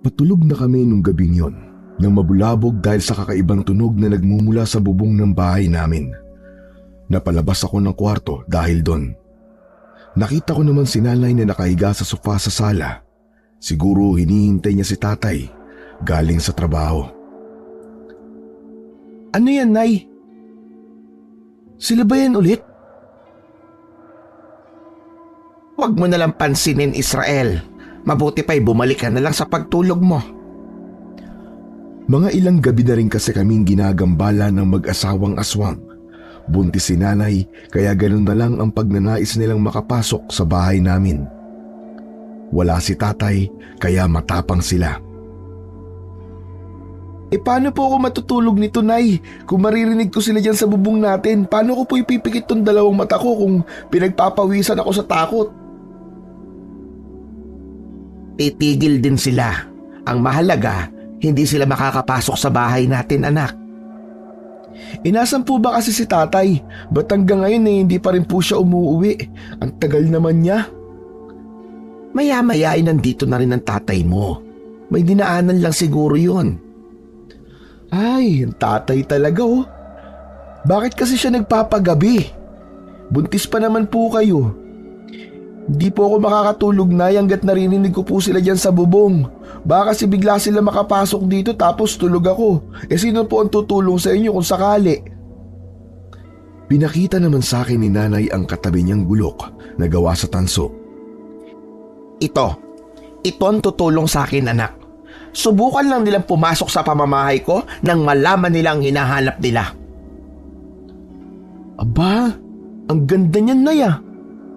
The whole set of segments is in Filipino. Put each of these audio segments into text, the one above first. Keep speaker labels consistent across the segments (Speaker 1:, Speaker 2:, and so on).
Speaker 1: Patulog na kami nung gabing yon nang mabulabog dahil sa kakaibang tunog na nagmumula sa bubong ng bahay namin. Napalabas ako ng kwarto dahil doon. Nakita ko naman si nanay na nakahiga sa sofa sa sala. Siguro hinihintay niya si tatay galing sa trabaho.
Speaker 2: Ano yan, Nay? Sila ba yan ulit? Huwag mo nalang pansinin, Israel. Mabuti pa'y bumalik ka na lang sa pagtulog mo.
Speaker 1: Mga ilang gabi na rin kasi kaming ginagambala ng mag-asawang aswang. Buntis si nanay kaya ganun na lang ang pagnanais nilang makapasok sa bahay namin. Wala si tatay kaya matapang sila.
Speaker 2: Paano po ako matutulog nito, Nay? Kung maririnig ko sila dyan sa bubong natin, paano ko po ipipikit tong dalawang mata ko kung pinagpapawisan ako sa takot? Titigil din sila. Ang mahalaga, hindi sila makakapasok sa bahay natin, anak. Inasan po ba kasi si tatay? Ba't hanggang ngayon hindi pa rin po siya umuwi? Ang tagal naman niya. Maya-maya ay nandito na rin ang tatay mo. May dinaanan lang siguro yun. Ay, ang tatay talaga oh. Bakit kasi siya nagpapagabi? Buntis pa naman po kayo. Hindi po ako makakatulog na hanggat narinig ko po sila dyan sa bubong. Baka kasi bigla sila makapasok dito tapos tulog ako. Sino po ang tutulong sa inyo kung sakali?
Speaker 1: Pinakita naman sa akin ni nanay ang katabi niyang bulok na gawa sa tanso.
Speaker 2: Ito ang tutulong sa akin, anak. Subukan lang nilang pumasok sa pamamahay ko nang malaman nilang hinahanap nila. Aba, ang ganda niyan, Nay ah.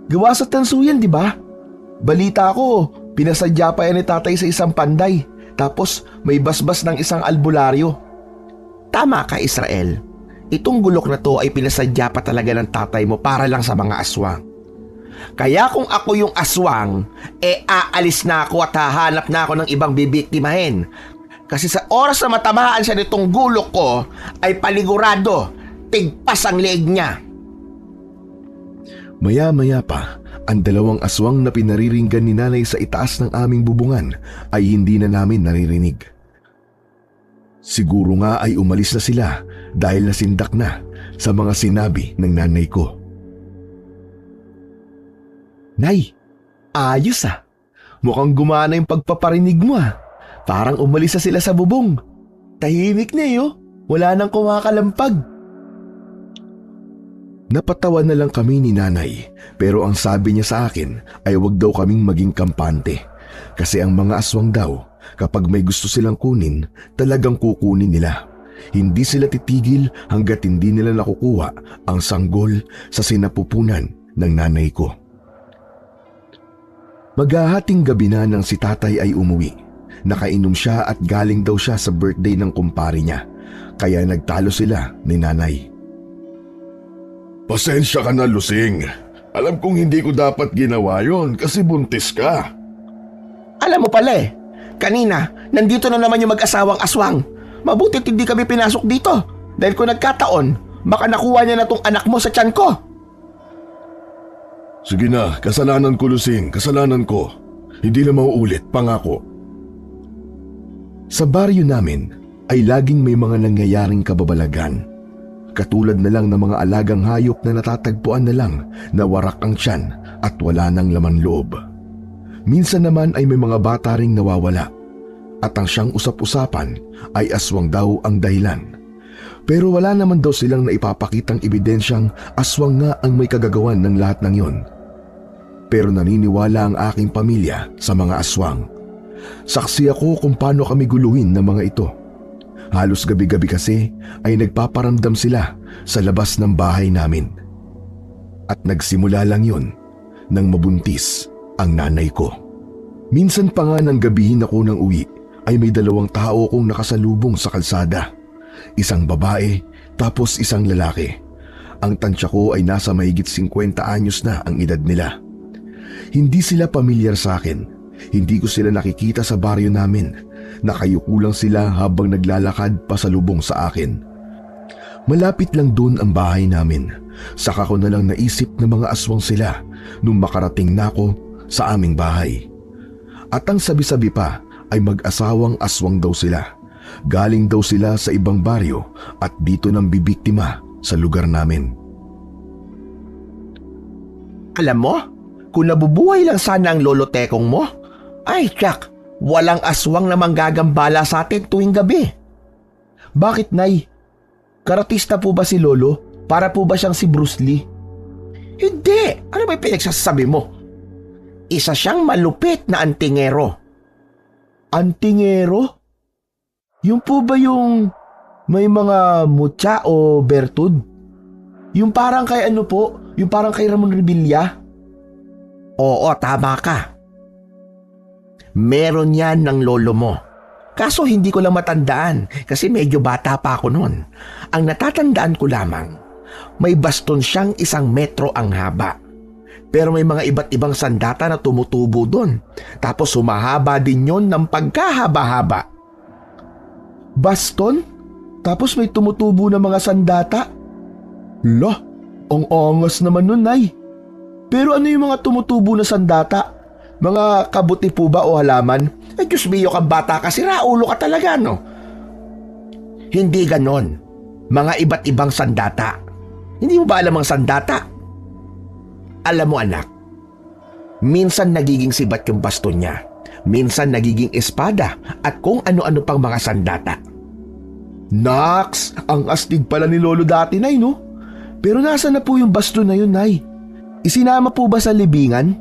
Speaker 2: Gawa sa tanso yan, di ba? Balita ko, pinasadya pa yan ni tatay sa isang panday. Tapos may basbas ng isang albularyo. Tama ka, Israel. Itong gulok na to ay pinasadya pa talaga ng tatay mo para lang sa mga aswang. Kaya kung ako yung aswang, aalis na ako at hahanap na ako ng ibang bibiktimahin. Kasi sa oras na matamaan siya nitong gulok ko, ay panigurado, tigpas ang leeg niya.
Speaker 1: Maya-maya pa, ang dalawang aswang na pinariringgan ni nanay sa itaas ng aming bubungan ay hindi na namin naririnig. Siguro nga ay umalis na sila dahil nasindak na sa mga sinabi ng nanay ko.
Speaker 2: Nay, ayos ah. Mukhang gumana yung pagpaparinig mo ah. Parang umalis na sila sa bubong. Tahimik na oh. Wala nang kumakalampag.
Speaker 1: Napatawa na lang kami ni nanay pero ang sabi niya sa akin ay wag daw kaming maging kampante. Kasi ang mga aswang daw kapag may gusto silang kunin talagang kukunin nila. Hindi sila titigil hanggat hindi nila nakukuha ang sanggol sa sinapupunan ng nanay ko. Maghahating gabi na nang si tatay ay umuwi. Nakainom siya at galing daw siya sa birthday ng kumpare niya. Kaya nagtalo sila ni nanay.
Speaker 3: Pasensya ka na, Lusing. Alam kong hindi ko dapat ginawa yon kasi buntis ka.
Speaker 2: Alam mo pala kanina nandito na naman yung mag-asawang aswang. Mabuti't hindi kami pinasok dito. Dahil kung nagkataon, baka nakuha niya na tong anak mo sa tiyan ko.
Speaker 3: Sige na, kasalanan ko, Lusing. Kasalanan ko. Hindi na mauulit, pangako.
Speaker 1: Sa baryo namin ay laging may mga nangyayaring kababalagan. Katulad na lang ng mga alagang hayop na natatagpuan na lang na warak ang tiyan at wala ng laman loob. Minsan naman ay may mga bata ring nawawala at ang siyang usap-usapan ay aswang daw ang dahilan. Pero wala naman daw silang naipapakitang ebidensyang aswang nga ang may kagagawan ng lahat ng yon. Pero naniniwala ang aking pamilya sa mga aswang. Saksi ako kung paano kami guluhin ng mga ito. Halos gabi-gabi kasi ay nagpaparamdam sila sa labas ng bahay namin. At nagsimula lang yun nang mabuntis ang nanay ko. Minsan pa nga nang gabihin ako ng uwi ay may dalawang tao kong nakasalubong sa kalsada. Isang babae tapos isang lalaki. Ang tansya ko ay nasa mahigit 50 anyos na ang edad nila. Hindi sila pamilyar sa akin. Hindi ko sila nakikita sa baryo namin. Nakayuko lang sila habang naglalakad pasalubong sa akin. Malapit lang doon ang bahay namin. Saka ko na lang naisip na mga aswang sila nung makarating na ako sa aming bahay. At ang sabi-sabi pa ay mag-asawang aswang daw sila. Galing daw sila sa ibang baryo at dito nang bibiktima sa lugar namin.
Speaker 2: Alam mo, kung nabubuhay lang sana ang lolo Tekong mo, ay tiyak, walang aswang na manggagambala sa atin tuwing gabi.
Speaker 1: Bakit, Nay? Karatista po ba si Lolo? Para po ba siyang si Bruce Lee?
Speaker 2: Hindi, ano ba yung pinagsasabi mo? Isa siyang malupit na antingero.
Speaker 1: Antingero? Yung po ba yung may mga mutya o bertud? Yung parang kay ano po? Yung parang kay Ramon Revilla?
Speaker 2: Oo, tama ka. Meron yan ng lolo mo. Kaso hindi ko lang matandaan kasi medyo bata pa ako noon. Ang natatandaan ko lamang, may baston siyang 1 metro ang haba. Pero may mga iba't ibang sandata na tumutubo doon. Tapos humahaba din yon ng pagkahaba-haba.
Speaker 1: Baston? Tapos may tumutubo na mga sandata? Lah, ang angas naman nun, Nay. Pero ano yung mga tumutubo na sandata? Mga kabuti po ba o halaman?
Speaker 2: Eh, Diyos mio, kang bata ka, siraulo ka talaga, no? Hindi ganon. Mga iba't ibang sandata. Hindi mo ba alam ang sandata? Alam mo, anak, minsan nagiging sibat yung baston niya. Minsan nagiging espada at kung ano-ano pang mga sandata.
Speaker 1: Naks, ang astig pala ni Lolo dati, Nay, no? Pero nasa na po yung baston na yun, Nay? Isinama po ba sa libingan?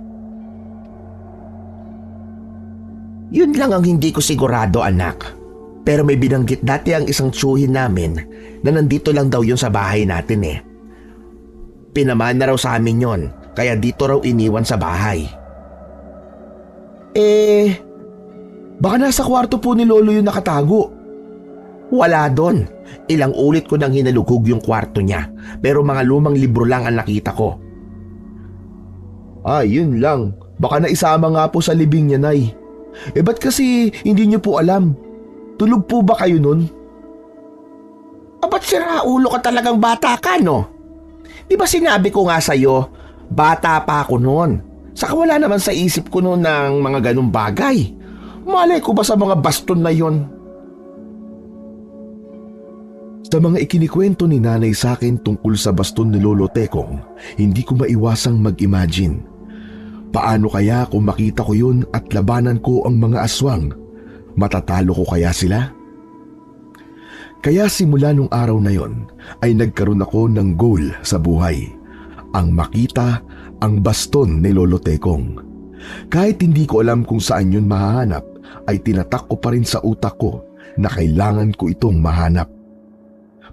Speaker 2: Yun lang ang hindi ko sigurado, anak. Pero may binanggit dati ang isang tsuhin namin na nandito lang daw yun sa bahay natin eh. Pinamana raw sa amin yon, kaya dito raw iniwan sa bahay.
Speaker 1: Baka nasa kwarto po ni Lolo yung nakatago.
Speaker 2: Wala doon. Ilang ulit ko nang hinalugog yung kwarto niya, pero mga lumang libro lang ang nakita ko.
Speaker 1: Yun lang. Baka naisama nga po sa libing niya, Nay. Ba't kasi hindi niyo po alam? Tulog po ba kayo nun?
Speaker 2: Ba't siraulo ka talagang bata ka, no? Di ba sinabi ko nga sa'yo, bata pa ako noon. Saka wala naman sa isip ko noon ng mga ganung bagay. Malay ko ba sa mga baston na yon?
Speaker 1: Sa mga ikinikwento ni Nanay sa akin tungkol sa baston ni Lolo Tekong, hindi ko maiwasang mag-imagine. Paano kaya kung makita ko yun at labanan ko ang mga aswang? Matatalo ko kaya sila? Kaya simula nung araw na yon ay nagkaroon ako ng goal sa buhay. Ang makita ang baston ni Lolo Tekong. Kahit hindi ko alam kung saan yun mahahanap, ay tinatak ko pa rin sa utak ko na kailangan ko itong mahanap.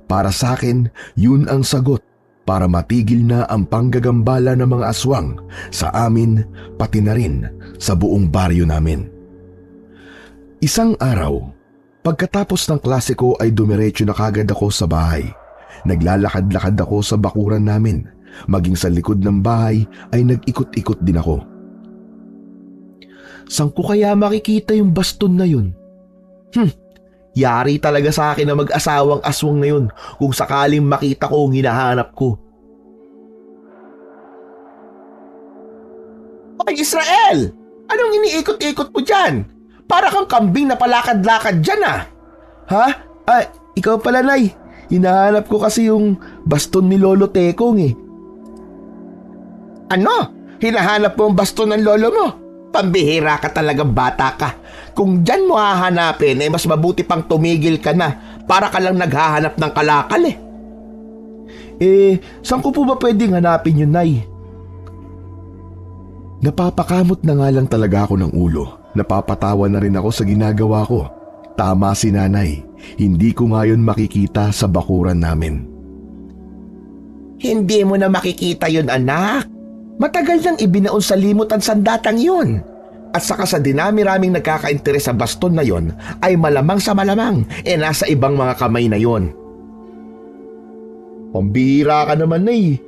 Speaker 1: Para sa akin, yun ang sagot para matigil na ang panggagambala ng mga aswang sa amin pati na rin sa buong baryo namin. Isang araw, pagkatapos ng klase ko ay dumiretso na kagad ako sa bahay. Naglalakad-lakad ako sa bakuran namin. Maging sa likod ng bahay ay nag-ikot-ikot din ako. Saan ko kaya makikita yung baston na yun? Yari talaga sa akin na mag-asawang aswang na yun kung sakaling makita ko ang hinahanap ko.
Speaker 2: Ay, Israel! Anong iniikot-ikot mo dyan? Para kang kambing na palakad-lakad dyan ah.
Speaker 1: Ha? Ikaw pala, Nay. Hinahanap ko kasi yung baston ni Lolo Tekong eh.
Speaker 2: Ano? Hinahanap mo ang baston ng lolo mo? Pambihira ka talagang bata ka. Kung dyan mo hahanapin, mas mabuti pang tumigil ka na para ka lang naghahanap ng kalakal eh.
Speaker 1: Saan ko po ba pwedeng hanapin yun, Nay? Napapakamot na nga lang talaga ako ng ulo. Napapatawa na rin ako sa ginagawa ko. Tama si Nanay. Hindi ko ngayon makikita sa bakuran namin.
Speaker 2: Hindi mo na makikita yun, anak. Matagal nang ibinaon sa limot ang sandatang yun. At saka sa dinami-raming nagkaka-interes sa baston na yon, ay malamang sa malamang nasa ibang mga kamay na yon.
Speaker 1: Pambihira ka naman, Nay.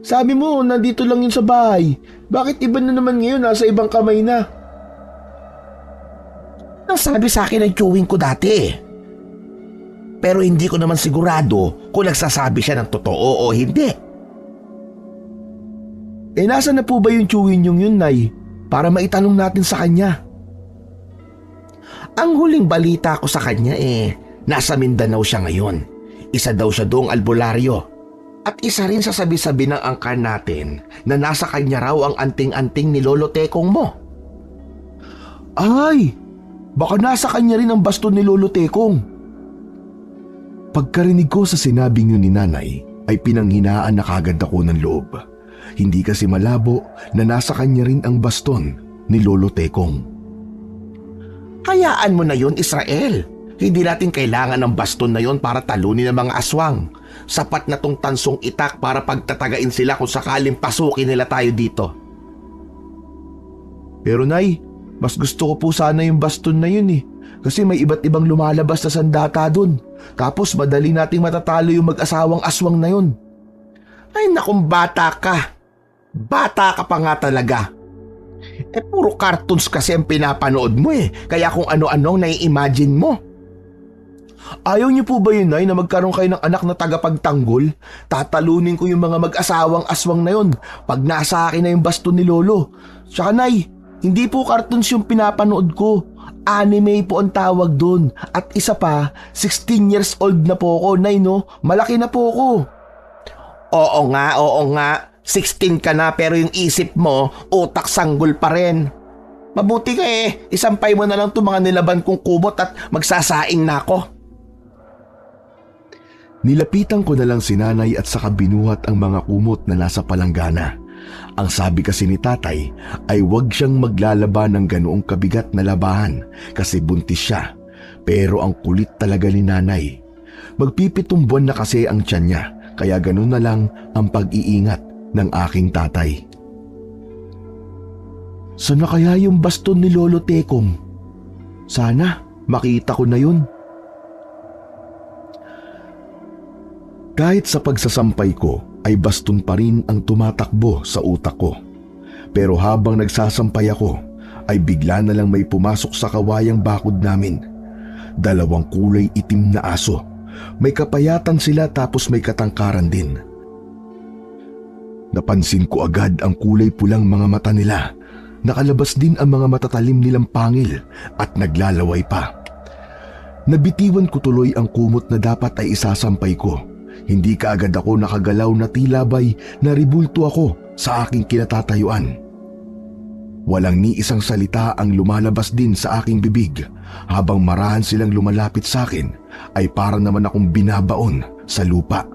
Speaker 1: Sabi mo, nandito lang yun sa bahay. Bakit iba na naman ngayon nasa ibang kamay na?
Speaker 2: Nasabi sa akin ang chewing ko dati. Pero hindi ko naman sigurado kung nagsasabi siya ng totoo o hindi.
Speaker 1: Nasa na po ba yung chewin yung yun, Nay? Para maitanong natin sa kanya.
Speaker 2: Ang huling balita ko sa kanya nasa Mindanao siya ngayon. Isa daw siya doong albularyo. At isa rin sa sabi-sabi ng angkan natin na nasa kanya raw ang anting-anting ni Lolo Tekong mo. Ay, baka nasa kanya rin ang baston ni Lolo Tekong.
Speaker 1: Pagkarinig ko sa sinabing yun ni nanay, ay pinanghinaan na kagad ako ng loob. Hindi kasi malabo na nasa kanya rin ang baston ni Lolo Tekong.
Speaker 2: Hayaan mo na yun, Israel. Hindi natin kailangan ng baston na yon para talunin ang mga aswang. Sapat na tong tansong itak para pagtatagain sila kung sakaling pasukin nila tayo dito.
Speaker 1: Pero Nay, mas gusto ko po sana yung baston na yun Kasi may iba't ibang lumalabas na sandata dun. Tapos madali nating matatalo yung mag-asawang aswang na yun.
Speaker 2: Ay nakong bata ka. Bata ka pa nga talaga. Puro cartoons kasi ang pinapanood mo Kaya kung ano-ano ang nai-imagine mo.
Speaker 1: Ayaw niyo po ba yun, Nay, na magkaroon kayo ng anak na tagapagtanggol? Tatalunin ko yung mga mag-asawang aswang na yun pag nasa akin na yung baston ni Lolo. Tsaka Nay, hindi po cartoons yung pinapanood ko. Anime po ang tawag dun. At isa pa, 16 years old na po ako, Nay, no? Malaki na po ako.
Speaker 2: Oo nga. 16 ka na pero yung isip mo, utak sanggol pa rin. Mabuti ka isampay mo na lang itong mga nilaban kong kumot at magsasaing na ako.
Speaker 1: Nilapitan ko na lang si nanay at saka binuhat ang mga kumot na nasa palanggana. Ang sabi kasi ni tatay ay huwag siyang maglalaban ng ganoong kabigat na labahan kasi buntis siya. Pero ang kulit talaga ni nanay. Magpipitong buwan na kasi ang tiyan niya kaya ganun na lang ang pag-iingat ng aking tatay. Sana kaya yung baston ni Lolo Tekong? Sana makita ko na yun. Kahit sa pagsasampay ko ay baston pa rin ang tumatakbo sa utak ko. Pero habang nagsasampay ako ay bigla na lang may pumasok sa kawayang bakod namin. 2 kulay itim na aso. May kapayatan sila tapos may katangkaran din. Napansin ko agad ang kulay pulang mga mata nila. Nakalabas din ang mga matatalim nilang pangil at naglalaway pa. Nabitiwan ko tuloy ang kumot na dapat ay isasampay ko. Hindi kaagad ako nakagalaw na tila ba'y naribulto ako sa aking kinatatayuan. Walang ni isang salita ang lumalabas din sa aking bibig habang marahan silang lumalapit sa akin ay para naman akong binabaon sa lupa.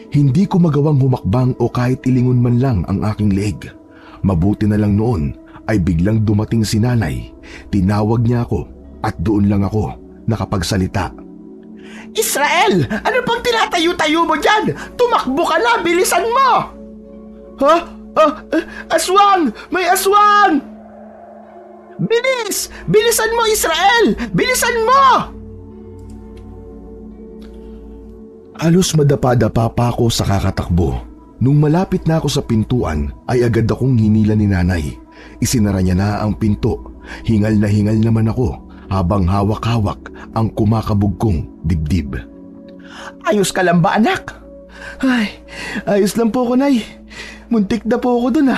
Speaker 1: Hindi ko magawang humakbang o kahit ilingon man lang ang aking leeg. Mabuti na lang noon ay biglang dumating si nanay. Tinawag niya ako at doon lang ako nakapagsalita.
Speaker 2: Israel! Ano pang tinatayo-tayo mo dyan? Tumakbo ka na! Bilisan mo!
Speaker 1: Ha? Aswang! May aswang!
Speaker 2: Bilis! Bilisan mo, Israel! Bilisan mo!
Speaker 1: Halos madapa-dapa pa ako sa kakatakbo. Nung malapit na ako sa pintuan ay agad akong hinila ni nanay. Isinara niya na ang pinto. Hingal na hingal naman ako habang hawak-hawak ang kumakabog kong dibdib.
Speaker 2: Ayos ka lang ba, anak?
Speaker 1: Ay, ayos lang po ako, Nay. Muntik na po ako dun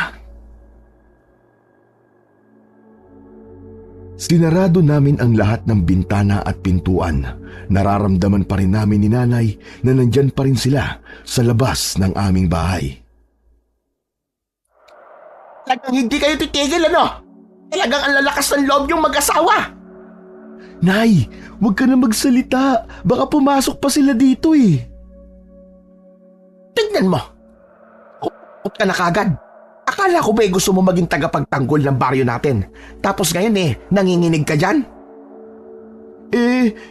Speaker 1: Sinarado namin ang lahat ng bintana at pintuan. Nararamdaman pa rin namin ni nanay na nandyan pa rin sila sa labas ng aming bahay.
Speaker 2: Talagang hindi kayo titigil, ano? Talagang ang lalakas ng loob yung mag-asawa.
Speaker 1: Nay, huwag ka na magsalita. Baka pumasok pa sila dito
Speaker 2: Tignan mo. Kupot ka na kagad. Akala ko ba gusto mo maging tagapagtanggol ng baryo natin? Tapos ngayon nanginginig ka dyan?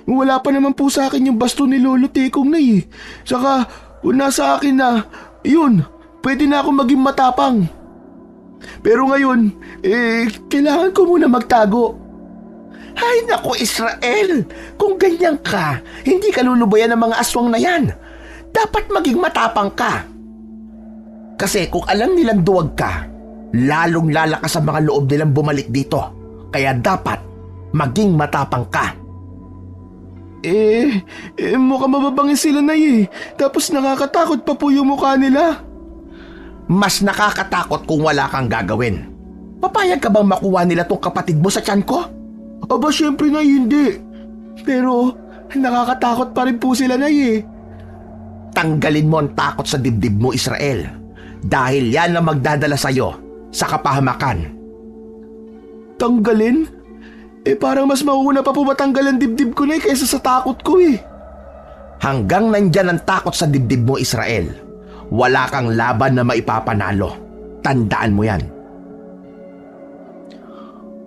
Speaker 1: Wala pa naman po sa akin yung baston ni Lolo Tekong, Nay. Saka, kung nasa akin na, yun, pwede na ako maging matapang. Pero ngayon, kailangan ko muna magtago.
Speaker 2: Ay naku, Israel! Kung ganyan ka, hindi ka lulubayan ng mga aswang na yan. Dapat maging matapang ka. Kasi kung alam nilang duwag ka, lalong lalakas ang mga loob nilang bumalik dito. Kaya dapat maging matapang ka.
Speaker 1: Mukhang mababangis sila, Nay. Tapos nakakatakot pa po yung mukha nila.
Speaker 2: Mas nakakatakot kung wala kang gagawin. Papayag ka bang makuha nila tong kapatid mo sa tiyan ko? Aba, syempre na hindi. Pero nakakatakot pa rin po sila, Nay eh.
Speaker 4: Tanggalin mo ang takot sa dibdib mo, Israel. Dahil yan ang magdadala sa'yo sa kapahamakan.
Speaker 2: Tanggalin? Parang mas mauna pa po matanggal ang dibdib ko, Nay, kaysa sa takot ko eh.
Speaker 4: Hanggang nandyan ang takot sa dibdib mo, Israel, wala kang laban na maipapanalo. Tandaan mo yan.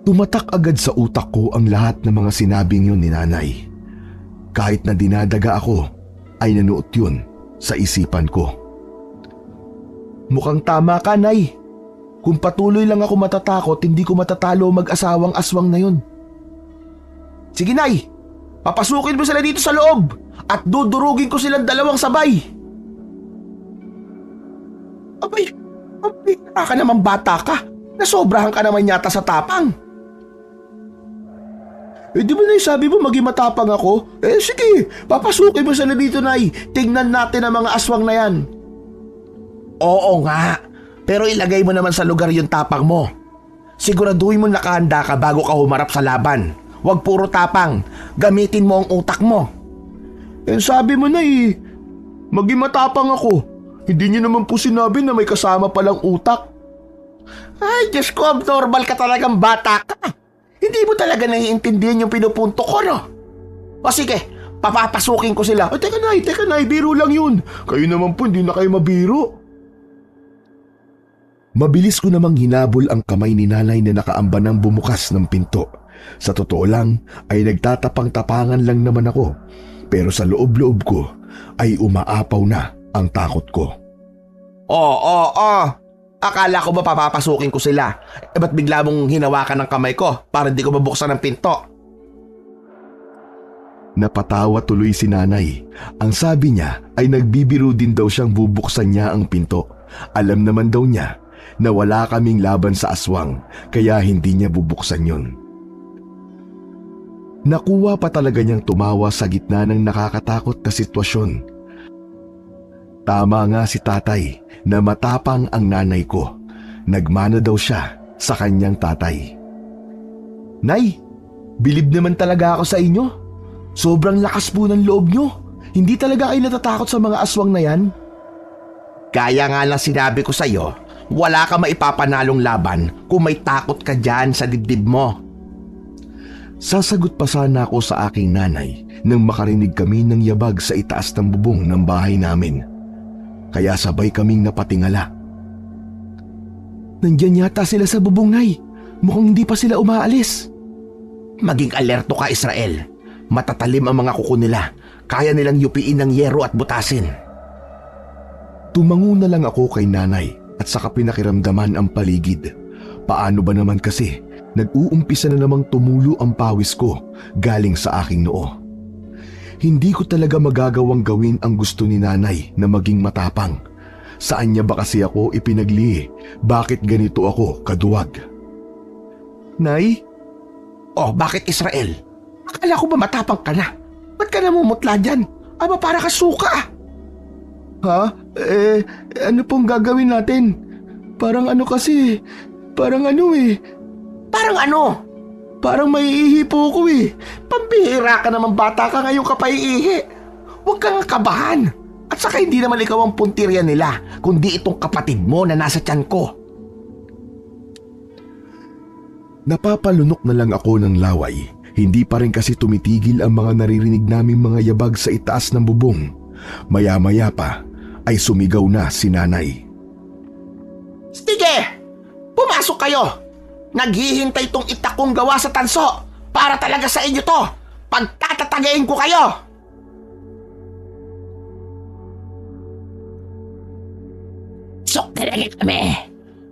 Speaker 1: Tumatak agad sa utak ko ang lahat ng mga sinabing yun ni Nanay. Kahit na dinadaga ako, ay nanuot yun sa isipan ko.
Speaker 2: Mukhang tama ka, Nay. Kung patuloy lang ako matatakot, hindi ko matatalo ang mag-asawang aswang na yun. Sige, Nay. Papasukin mo sila dito sa loob at dudurugin ko silang dalawang sabay. Abay, ka naman bata ka. Nasobrahan ka naman yata sa tapang. Di ba, Nay, sabi mo maging matapang ako? Sige, papasukin mo sila dito, Nay. Tingnan natin ang mga aswang na yan.
Speaker 4: Oo nga, pero ilagay mo naman sa lugar yung tapang mo. Siguraduhin mo nakahanda ka bago ka humarap sa laban. Huwag puro tapang, gamitin mo ang utak mo.
Speaker 2: Sabi mo, Nay, maging matapang ako. Hindi niyo naman po sinabi na may kasama palang utak.
Speaker 4: Ay, Diyos ko, abnormal ka talagang bata ka. Hindi mo talaga naiintindihan yung pinupunto ko, no? O sige, papapasukin ko sila.
Speaker 2: Teka, Nay, biro lang yun. Kayo naman po, hindi na kayo mabiro.
Speaker 1: Mabilis ko namang hinabol ang kamay ni Nanay na nakaamba ng bumukas ng pinto. Sa totoo lang ay nagtatapang-tapangan lang naman ako, pero sa loob-loob ko ay umaapaw na ang takot ko.
Speaker 4: Oo. Akala ko ba papapasukin ko sila? Ba't bigla mong hinawakan ng kamay ko para di ko mabuksan ang pinto?
Speaker 1: Napatawa tuloy si Nanay. Ang sabi niya ay nagbibiro din daw siyang bubuksan niya ang pinto. Alam naman daw niya na wala kaming laban sa aswang, kaya hindi niya bubuksan yun. Nakuha pa talaga niyang tumawa sa gitna ng nakakatakot na sitwasyon. Tama nga si Tatay na matapang ang nanay ko. Nagmana daw siya sa kanyang tatay.
Speaker 2: Nay, bilib naman talaga ako sa inyo. Sobrang lakas po ng loob nyo. Hindi talaga kayo natatakot sa mga aswang na yan.
Speaker 4: Kaya nga lang sinabi ko sa'yo, wala ka maipapanalong laban kung may takot ka dyan sa dibdib mo.
Speaker 1: Sasagot pa sana ako sa aking nanay nang makarinig kami ng yabag sa itaas ng bubong ng bahay namin. Kaya sabay kaming napatingala.
Speaker 2: Nandyan yata sila sa bubong, Nay. Mukhang hindi pa sila umaalis.
Speaker 4: Maging alerto ka, Israel. Matatalim ang mga kuko nila. Kaya nilang yupiin ng yero at butasin.
Speaker 1: Tumango na lang ako kay Nanay at saka pinakiramdaman ang paligid. Paano ba naman kasi nag-uumpisa na namang tumulo ang pawis ko galing sa aking noo. Hindi ko talaga magagawang gawin ang gusto ni Nanay na maging matapang. Saan niya ba kasi ako ipinagli? Bakit ganito ako kaduwag?
Speaker 2: Nay?
Speaker 4: Oh, bakit Israel? Akala ko ba matapang ka na? Ba't ka namumutla dyan? Aba, para ka suka.
Speaker 2: Ha? Ano pong gagawin natin? Parang ano kasi, parang ano eh.
Speaker 4: Parang ano?
Speaker 2: Parang maiihi po ako eh.
Speaker 4: Pambihira ka naman, bata ka, ngayon ka pa iihi. Huwag kang kabahan. At saka hindi naman ikaw ang puntirya nila, kundi itong kapatid mo na nasa tiyan ko.
Speaker 1: Napapalunok na lang ako ng laway. Hindi pa rin kasi tumitigil ang mga naririnig naming mga yabag sa itaas ng bubong. Maya-maya pa ay sumigaw na si Nanay.
Speaker 4: Sige! Pumasok kayo! Naghihintay tong itakong gawa sa tanso para talaga sa inyo to. Pagtatatagayin ko kayo! Sok talaga kami.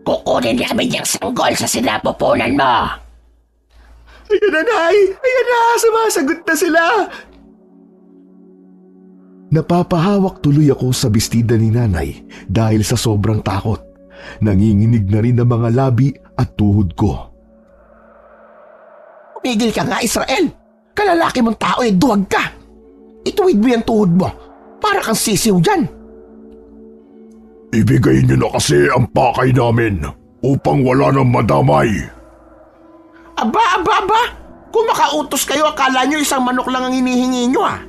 Speaker 4: Kukunin namin yung sanggol sa sinapupunan mo.
Speaker 2: Ayan na, Nay! Ayan na! Sumasagot na sila!
Speaker 1: Napapahawak tuloy ako sa bestida ni Nanay dahil sa sobrang takot. Nanginginig na rin ang mga labi at tuhod ko.
Speaker 4: Pumigil ka nga, Israel. Kalalaki mong tao duwag ka. Ituwid mo yung tuhod mo. Para kang sisiw dyan.
Speaker 3: Ibigay niyo na kasi ang pakay namin upang wala nang madamay.
Speaker 4: Aba! Kung makautos kayo, akala nyo isang manok lang ang hinihingi nyo ah.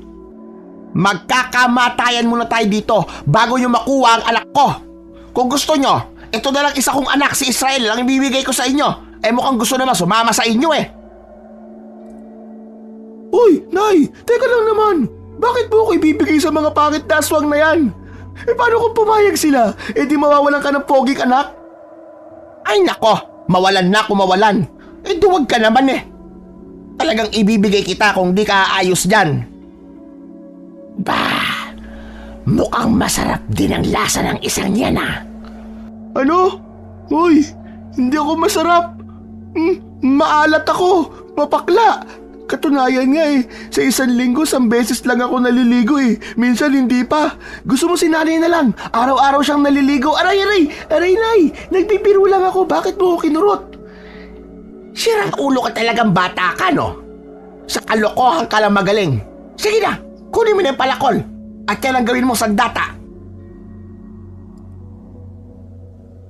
Speaker 4: Magkakamatayan muna tayo dito bago nyo makuha ang anak ko. Kung gusto nyo, ito na lang isa kong anak, si Israel, ang ibibigay ko sa inyo. Eh mukhang gusto naman sumama sa inyo eh.
Speaker 2: Uy, Nay, teka lang naman. Bakit mo ako ibibigay sa mga pangit na aswang na yan? Eh paano kung pumayag sila? Eh di mawawalan ka ng poging anak?
Speaker 4: Ay nako, mawalan na kung mawalan. Eh duwag ka naman eh. Talagang ibibigay kita kung di ka aayos dyan. Bah, mukhang masarap din ang lasa ng isang yan ah.
Speaker 2: Ano? Uy, hindi ako masarap. Maalat ako, mapakla. Katunayan nga sa isang linggo, 1 beses lang ako naliligo Minsan hindi pa. Gusto mo si nanay na lang, araw-araw siyang naliligo. Aray, Nay, nagbibiro lang ako. Bakit mo ako kinurot?
Speaker 4: Sirang ulo ka talagang bata ka, no? Sa kalokohan ka lang magaling. Sige na, kunin mo na yung palakol. At yan ang gawin mo sandata.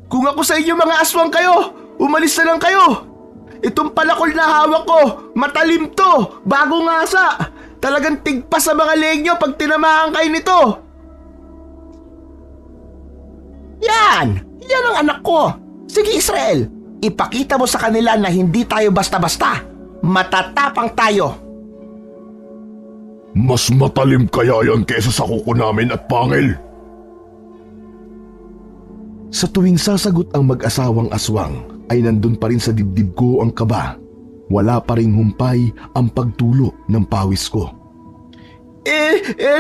Speaker 2: Kung ako sa inyo mga aswang kayo, umalis na lang kayo. Itong palakol na hawak ko, matalim to, bagong asa. Talagang tigpas sa mga leeg nyo pag tinamaan kayo nito.
Speaker 4: Yan ang anak ko. Sige Israel, ipakita mo sa kanila na hindi tayo basta-basta. Matatapang tayo.
Speaker 3: Mas matalim kaya yan kesa sa kuko namin at pangil.
Speaker 1: Sa tuwing sasagot ang mag-asawang aswang, ay nandun pa rin sa dibdib ko ang kaba. Wala pa ring humpay ang pagtulo ng pawis ko.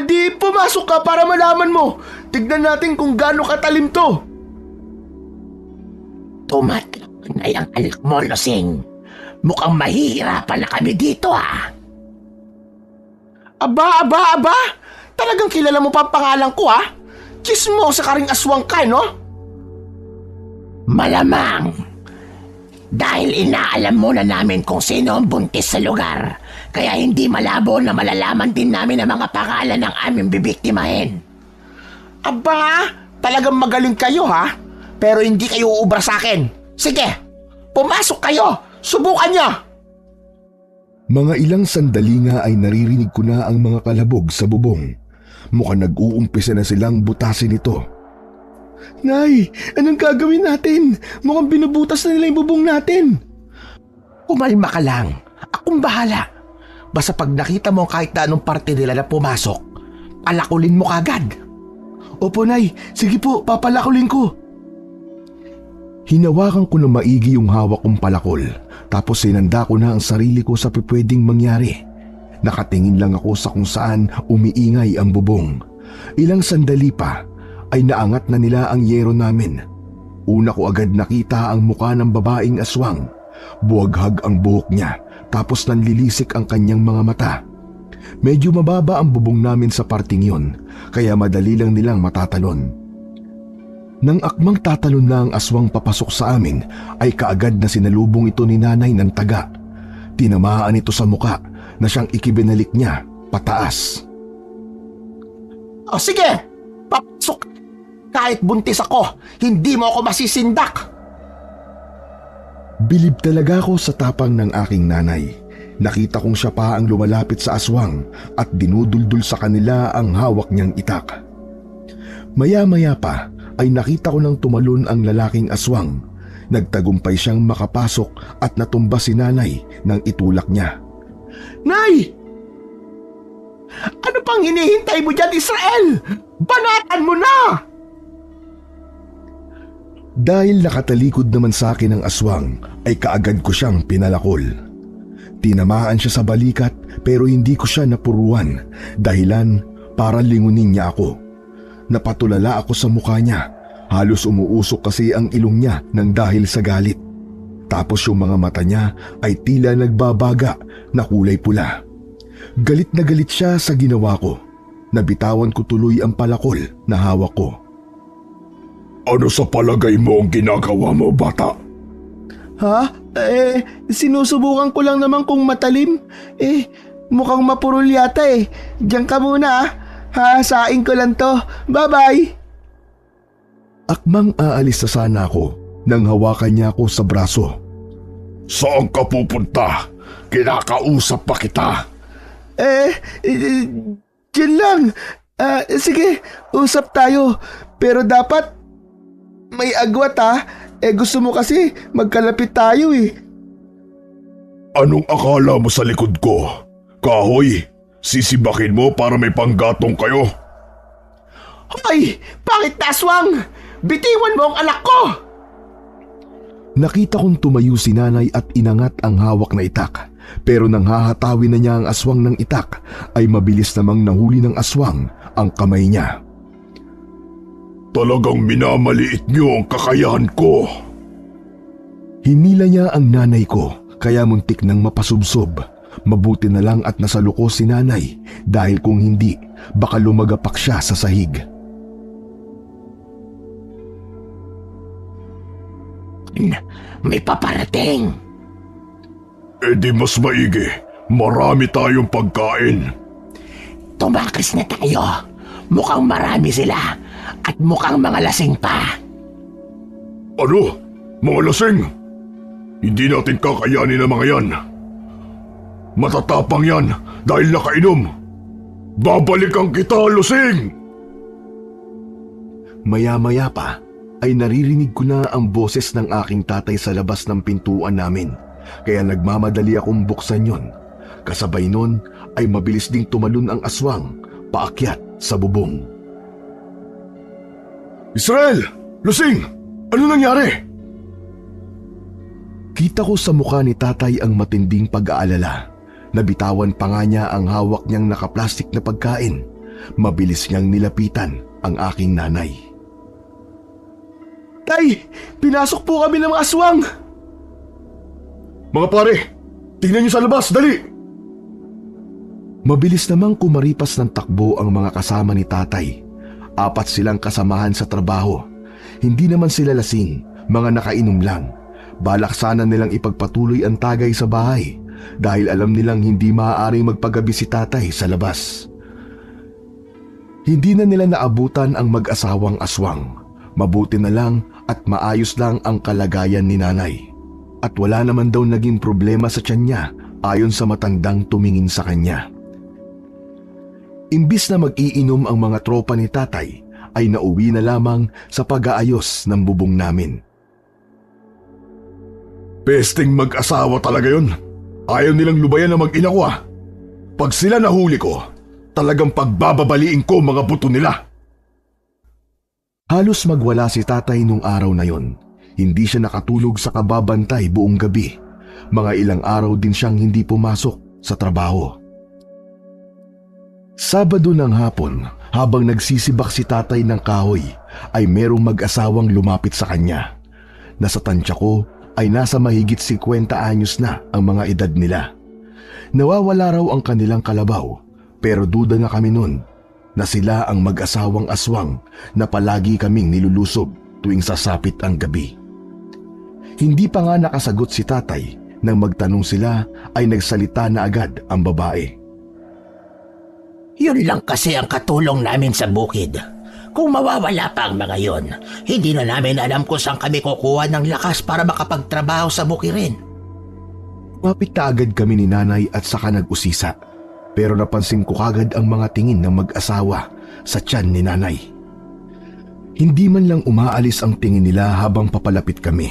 Speaker 2: Di pumasok ka para malaman mo. Tignan natin kung gaano katalim to.
Speaker 4: Tumatlak na yung anak mo, Losing. Mukhang mahihirapan na kami dito ah. Aba! Talagang kilala mo pa ang pangalan ko ah. Chismosa ka ring aswang ka, no? Malamang. Dahil inaalam muna namin kung sino ang buntis sa lugar, kaya hindi malabo na malalaman din namin ang mga pangalan ng aming bibiktimahin. Aba, talagang magaling kayo ha? Pero hindi kayo uubra sa akin. Sige, pumasok kayo! Subukan nyo!
Speaker 1: Mga ilang sandali nga ay naririnig ko na ang mga kalabog sa bubong. Mukhang nag-uumpisa na silang butasin ito.
Speaker 2: Nay, anong gagawin natin? Mukhang binubutas na nila yung bubong natin.
Speaker 4: Umalma ka lang. Akong bahala. Basta pag nakita mo kahit na anong parte nila na pumasok, palakulin mo kagad.
Speaker 2: Opo, Nay. Sige po, papalakulin ko.
Speaker 1: Hinawakan ko na maigi yung hawak kong palakol, tapos sinanda ko na ang sarili ko sa pwedeng mangyari. Nakatingin lang ako sa kung saan umiingay ang bubong. Ilang sandali pa ay naangat na nila ang yero namin. Una ko agad nakita ang muka ng babaeng aswang. Buwaghag ang buhok niya, tapos nanlilisik ang kanyang mga mata. Medyo mababa ang bubong namin sa parting yon, kaya madali lang nilang matatalon. Nang akmang tatalon na ang aswang papasok sa amin, ay kaagad na sinalubong ito ni nanay ng taga. Tinamaan ito sa muka na siyang ikibinalik niya pataas.
Speaker 4: O sige, papasok. Kahit buntis ako, hindi mo ako masisindak.
Speaker 1: Bilib talaga ako sa tapang ng aking nanay. Nakita kong siya pa ang lumalapit sa aswang at dinuduldul sa kanila ang hawak niyang itak. Maya-maya pa ay nakita ko nang tumalon ang lalaking aswang. Nagtagumpay siyang makapasok at natumba si nanay nang itulak niya.
Speaker 2: Nay! Ano pang hinihintay mo dyan, Israel? Banatan mo na!
Speaker 1: Dahil nakatalikod naman sa akin ang aswang, ay kaagad ko siyang pinalakol. Tinamaan siya sa balikat pero hindi ko siya napuruan, dahilan para lingunin niya ako. Napatulala ako sa mukha niya, halos umuusok kasi ang ilong niya nang dahil sa galit. Tapos yung mga mata niya ay tila nagbabaga na kulay pula. Galit na galit siya sa ginawa ko. Nabitawan ko tuloy ang palakol na hawak ko.
Speaker 3: Ano sa palagay mo ang ginagawa mo, bata?
Speaker 2: Ha? Sinusubukan ko lang naman kung matalim. Mukhang mapurol yata Diyan ka muna Hahasain ko lang to. Bye-bye.
Speaker 1: Akmang aalis na sana ako nang hawakan niya ako sa braso.
Speaker 3: Saan ka pupunta? Kinakausap pa kita.
Speaker 2: Diyan lang. Sige, usap tayo. Pero dapat may agwat ha. Gusto mo kasi magkalapit tayo eh.
Speaker 3: Anong akala mo sa likod ko? Kahoy, sisibakin mo para may panggatong kayo.
Speaker 4: Hoy! Pangit na aswang! Bitiwan mo ang anak ko!
Speaker 1: Nakita kong tumayo si nanay at inangat ang hawak na itak. Pero nang hahatawin na niya ang aswang ng itak, ay mabilis namang nahuli ng aswang ang kamay niya.
Speaker 3: Talagang minamaliit niyo ang kakayahan ko.
Speaker 1: Hinila niya ang nanay ko, kaya muntik nang mapasubsob. Mabuti na lang at nasaluko si nanay dahil kung hindi, baka lumagapak siya sa sahig.
Speaker 4: May paparating.
Speaker 3: Di mas maigi. Marami tayong pagkain.
Speaker 4: Tumakas na tayo. Mukhang marami sila at mukhang mga lasing pa.
Speaker 3: Ano? Mga lasing? Hindi natin kakayanin ang mga yan. Matatapang yan dahil nakainom. Babalikan kita, lasing!
Speaker 1: Maya-maya pa ay naririnig ko na ang boses ng aking tatay sa labas ng pintuan namin. Kaya nagmamadali akong buksan yon. Kasabay nun ay mabilis ding tumalon ang aswang paakyat sa bubong.
Speaker 3: Israel! Lasing! Ano nangyari?
Speaker 1: Kita ko sa mukha ni tatay ang matinding pag-aalala. Nabitawan pa nga niya ang hawak niyang nakaplastik na pagkain. Mabilis niyang nilapitan ang aking nanay.
Speaker 2: Tay, pinasok po kami ng mga aswang.
Speaker 3: Mga pare, tingnan niyo sa labas, dali!
Speaker 1: Mabilis namang kumaripas ng takbo ang mga kasama ni tatay. 4 silang kasamahan sa trabaho. Hindi naman sila lasing, mga nakainom lang. Balak sana nilang ipagpatuloy ang tagay sa bahay dahil alam nilang hindi maaaring magpagabi si tatay sa labas. Hindi na nila naabutan ang mag-asawang aswang. Mabuti na lang at maayos lang ang kalagayan ni nanay. At wala naman daw naging problema sa tiyan niya ayon sa matandang tumingin sa kanya. Imbis na mag-iinom ang mga tropa ni tatay, ay nauwi na lamang sa pag-aayos ng bubong namin.
Speaker 3: Pesting mag-asawa talaga yun. Ayaw nilang lubayan na mag-ina ko ah. Pag sila nahuli ko, talagang pagbababaliin ko mga buto nila.
Speaker 1: Halos magwala si tatay nung araw na yon. Hindi siya nakatulog sa kababantay buong gabi. Mga ilang araw din siyang hindi pumasok sa trabaho. Sabado ng hapon, habang nagsisibak si tatay ng kahoy, ay merong mag-asawang lumapit sa kanya. Nasa tansya ko ay nasa mahigit 50 anyos na ang mga edad nila. Nawawala raw ang kanilang kalabaw, pero duda na kami nun na sila ang mag-asawang aswang na palagi kaming nilulusob tuwing sasapit ang gabi. Hindi pa nga nakasagot si tatay nang magtanong sila ay nagsalita na agad ang babae.
Speaker 4: Yun lang kasi ang katulong namin sa bukid. Kung mawawala pa ang mga yon, hindi na namin alam kung saan kami kukuha ng lakas para makapagtrabaho sa bukirin.
Speaker 1: Mapit na agad kami ni nanay at saka nag-usisa. Pero napansin ko kagad ang mga tingin ng mag-asawa sa tiyan ni nanay. Hindi man lang umaalis ang tingin nila habang papalapit kami.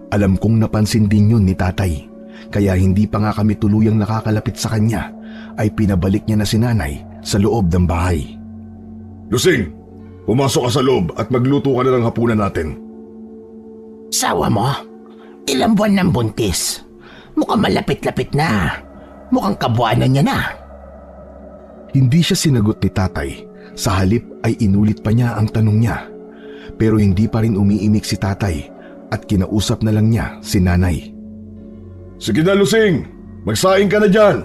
Speaker 1: Alam kong napansin din yun ni tatay. Kaya hindi pa nga kami tuluyang nakakalapit sa kanya, ay pinabalik niya na si nanay sa loob ng bahay.
Speaker 3: Lusing, pumasok ka sa loob at magluto ka na ng hapunan natin.
Speaker 4: Sawa mo? Ilang buwan ng buntis. Mukhang malapit-lapit na. Mukhang kabuanan niya na.
Speaker 1: Hindi siya sinagot ni tatay. Sa halip ay inulit pa niya ang tanong niya. Pero hindi pa rin umiimik si tatay at kinausap na lang niya si nanay.
Speaker 3: Sige na, Lusing! Magsaing ka na dyan!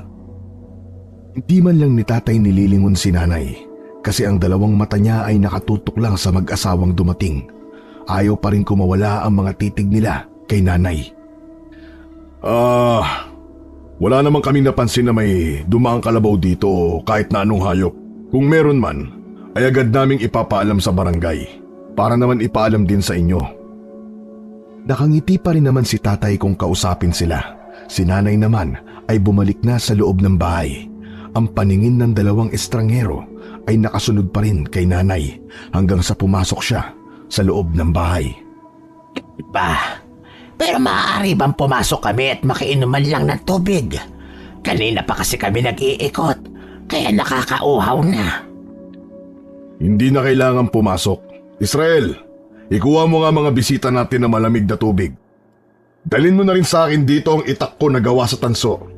Speaker 1: Hindi man lang ni tatay nililingon si nanay kasi ang dalawang mata niya ay nakatutok lang sa mag-asawang dumating. Ayaw pa rin kumawala ang mga titig nila kay nanay.
Speaker 3: Wala naman kaming napansin na may dumaang kalabaw dito o kahit na anong hayop. Kung meron man, ay agad naming ipapaalam sa barangay para naman ipaalam din sa inyo.
Speaker 1: Nakangiti pa rin naman si tatay kung kausapin sila. Si nanay naman ay bumalik na sa loob ng bahay. Ang paningin ng dalawang estranghero ay nakasunod pa rin kay nanay hanggang sa pumasok siya sa loob ng bahay.
Speaker 4: Pero maaari bang pumasok kami at makiinuman lang ng tubig? Kanina pa kasi kami nag-iikot, kaya nakakauhaw na.
Speaker 3: Hindi na kailangan pumasok. Israel, ikuha mo nga mga bisita natin na malamig na tubig. Dalhin mo na rin sa akin dito ang itak ko na gawa sa tanso.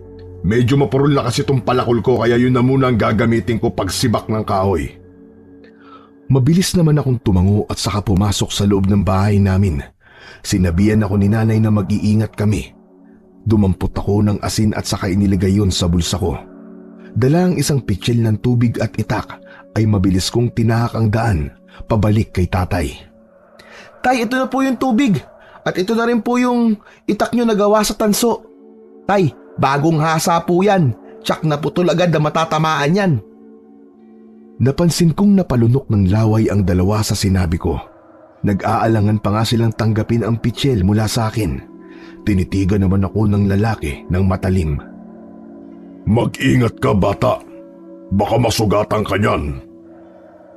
Speaker 3: Medyo mapurol na kasi itong palakol ko kaya yun na muna ang gagamitin ko pagsibak ng kahoy.
Speaker 1: Mabilis naman akong tumango at saka pumasok sa loob ng bahay namin. Sinabihan ako ni nanay na mag-iingat kami. Dumampot ako ng asin at saka inilagay yun sa bulsa ko. Dala ang isang pitsil ng tubig at itak ay mabilis kong tinahak ang daan pabalik kay tatay.
Speaker 2: Tay, ito na po yung tubig. At ito na rin po yung itak nyo na gawa sa tanso. Tay, bagong hasa po yan. Tsak na putol agad na matatamaan yan.
Speaker 1: Napansin kong napalunok ng laway ang dalawa sa sinabi ko. Nag-aalangan pa nga silang tanggapin ang pitsil mula sa akin. Tinitigan naman ako ng lalaki ng matalim.
Speaker 3: Mag-ingat ka, bata. Baka masugatan ka niyan.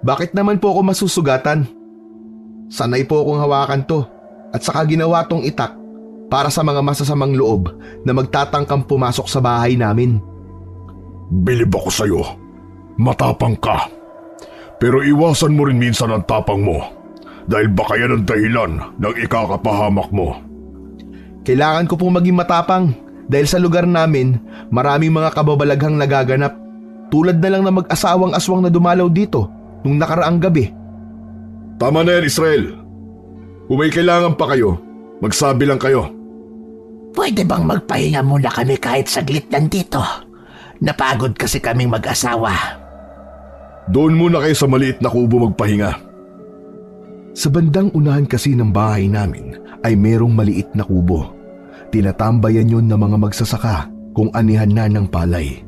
Speaker 2: Bakit naman po ako masusugatan? Sanay po akong hawakan to at saka ginawa tong itak para sa mga masasamang loob na magtatangkang pumasok sa bahay namin.
Speaker 3: Bilib ako sa'yo. Matapang ka. Pero iwasan mo rin minsan ang tapang mo dahil baka yan ang dahilan ng ikakapahamak mo.
Speaker 2: Kailangan ko pong maging matapang dahil sa lugar namin maraming mga kababalaghang nagaganap. Tulad na lang na mag-asawang aswang na dumalaw dito nung nakaraang gabi.
Speaker 3: Tama na yan, Israel. Kung may kailangan pa kayo, magsabi lang kayo.
Speaker 4: Pwede bang magpahinga muna kami kahit saglit nandito? Napagod kasi kaming mag-asawa.
Speaker 3: Doon muna kayo sa maliit na kubo magpahinga.
Speaker 1: Sa bandang unahan kasi ng bahay namin ay merong maliit na kubo. Tinatambayan yun ng mga magsasaka kung anihan na ng palay.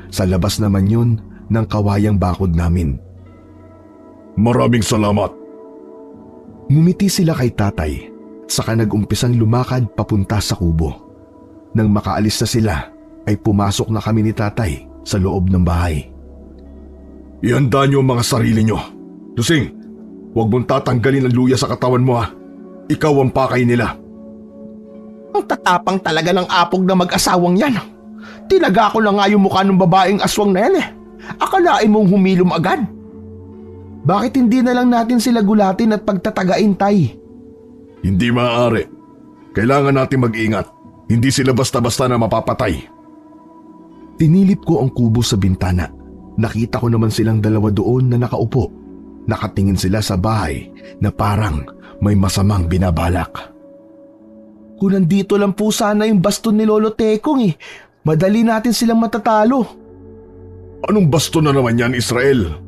Speaker 1: Sa labas naman yun ng kawayang bakod namin.
Speaker 3: Maraming salamat.
Speaker 1: Ngumiti sila kay tatay, saka nag-umpisang lumakad papunta sa kubo. Nang makaalis na sila, ay pumasok na kami ni tatay sa loob ng bahay.
Speaker 3: Ihanda niyo ang mga sarili niyo. Lusing, huwag mong tatanggalin ang luya sa katawan mo ha. Ikaw ang pakay nila.
Speaker 2: Ang tatapang talaga ng apog na mag-asawang yan. Tinaga ko lang nga yung mukha ng babaeng aswang na yan eh. Akalain mong humilom agad. Bakit hindi na lang natin sila gulatin at pagtatagain, tay?
Speaker 3: Hindi maaari. Kailangan natin mag-ingat. Hindi sila basta-basta na mapapatay.
Speaker 1: Tinilip ko ang kubo sa bintana. Nakita ko naman silang dalawa doon na nakaupo. Nakatingin sila sa bahay na parang may masamang binabalak.
Speaker 2: Kung nandito lang po sana yung baston ni Lolo Tekong eh, madali natin silang matatalo.
Speaker 3: Anong basto na naman yan, Israel?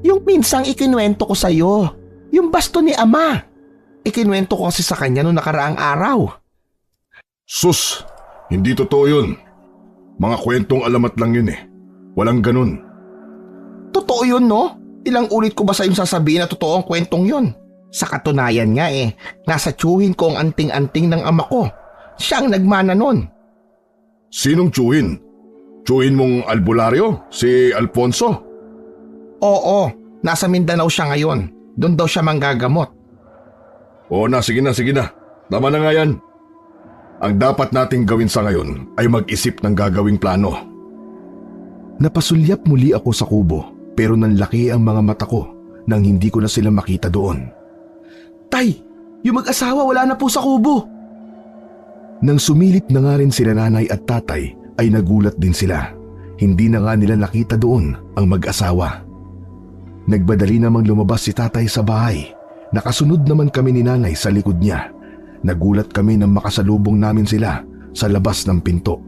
Speaker 2: Yung minsang ikinuwento ko sa'yo, yung baston ni Ama. Ikinuwento ko kasi sa kanya noong nakaraang araw.
Speaker 3: Sus, hindi totoo yun. Mga kwentong alamat lang yun eh. Walang ganun.
Speaker 2: Totoo yun, no? Ilang ulit ko ba sa'yong sasabihin na totoo ang kwentong yun? Sa katunayan nga eh, nasa tiyuhin ko ang anting-anting ng ama ko. Siya ang nagmana nun.
Speaker 3: Sinong tiyuhin? Tiyuhin mong albularyo? Si Alfonso?
Speaker 2: Oo, nasa Mindanao siya ngayon. Doon daw siya manggagamot.
Speaker 3: Oo na, sige na, sige na. Tama na nga yan. Ang dapat nating gawin sa ngayon ay mag-isip ng gagawing plano.
Speaker 1: Napasulyap muli ako sa kubo pero nanlaki ang mga mata ko nang hindi ko na sila makita doon.
Speaker 2: Tay, yung mag-asawa wala na po sa kubo.
Speaker 1: Nang sumilip na nga rin sila nanay at tatay ay nagulat din sila. Hindi na nga nila nakita doon ang mag-asawa. Nagbadali namang lumabas si tatay sa bahay. Nakasunod naman kami ni nanay sa likod niya. Nagulat kami nang makasalubong namin sila sa labas ng pinto.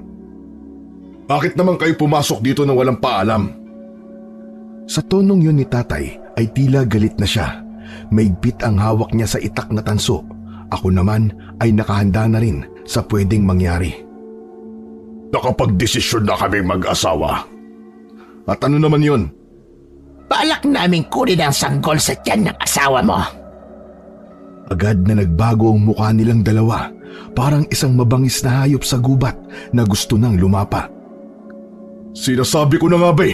Speaker 3: Bakit naman kayo pumasok dito nang walang paalam?
Speaker 1: Sa tonong yun ni tatay ay tila galit na siya. Maigpit ang hawak niya sa itak na tanso. Ako naman ay nakahanda na rin sa pwedeng mangyari.
Speaker 3: Nakapagdesisyon na kaming mag-asawa. At ano naman yun?
Speaker 4: Balak naming kunin ang sanggol sa tiyan ng asawa mo.
Speaker 1: Agad na nagbago ang mukha nilang dalawa, parang isang mabangis na hayop sa gubat na gusto nang lumapa.
Speaker 3: Sinasabi ko na nga ba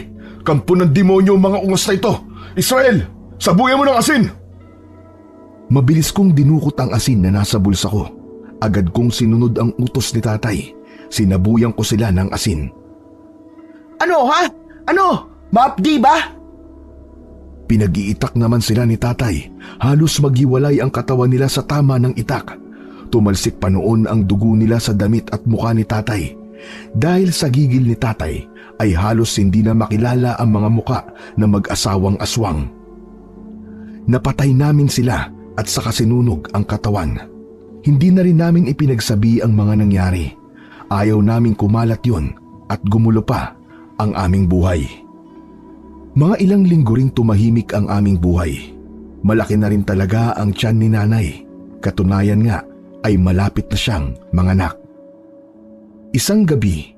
Speaker 3: kampo ng demonyo ang mga ungas na ito. Israel, sabuyan mo ng asin!
Speaker 1: Mabilis kong dinukot ang asin na nasa bulsa ko. Agad kong sinunod ang utos ni tatay. Sinabuyan ko sila ng asin.
Speaker 2: Ano ha? Ano? Maapdi ba?
Speaker 1: Pinag-iitak naman sila ni tatay. Halos maghiwalay ang katawan nila sa tama ng itak. Tumalsik pa noon ang dugo nila sa damit at mukha ni tatay. Dahil sa gigil ni tatay, ay halos hindi na makilala ang mga muka na mag-asawang aswang. Napatay namin sila at saka sinunog ang katawan. Hindi na rin namin ipinagsabi ang mga nangyari. Ayaw naming kumalat yon at gumulo pa ang aming buhay. Mga ilang linggo ring tumahimik ang aming buhay. Malaki na rin talaga ang tiyan ni nanay. Katunayan nga ay malapit na siyang manganak. Isang gabi,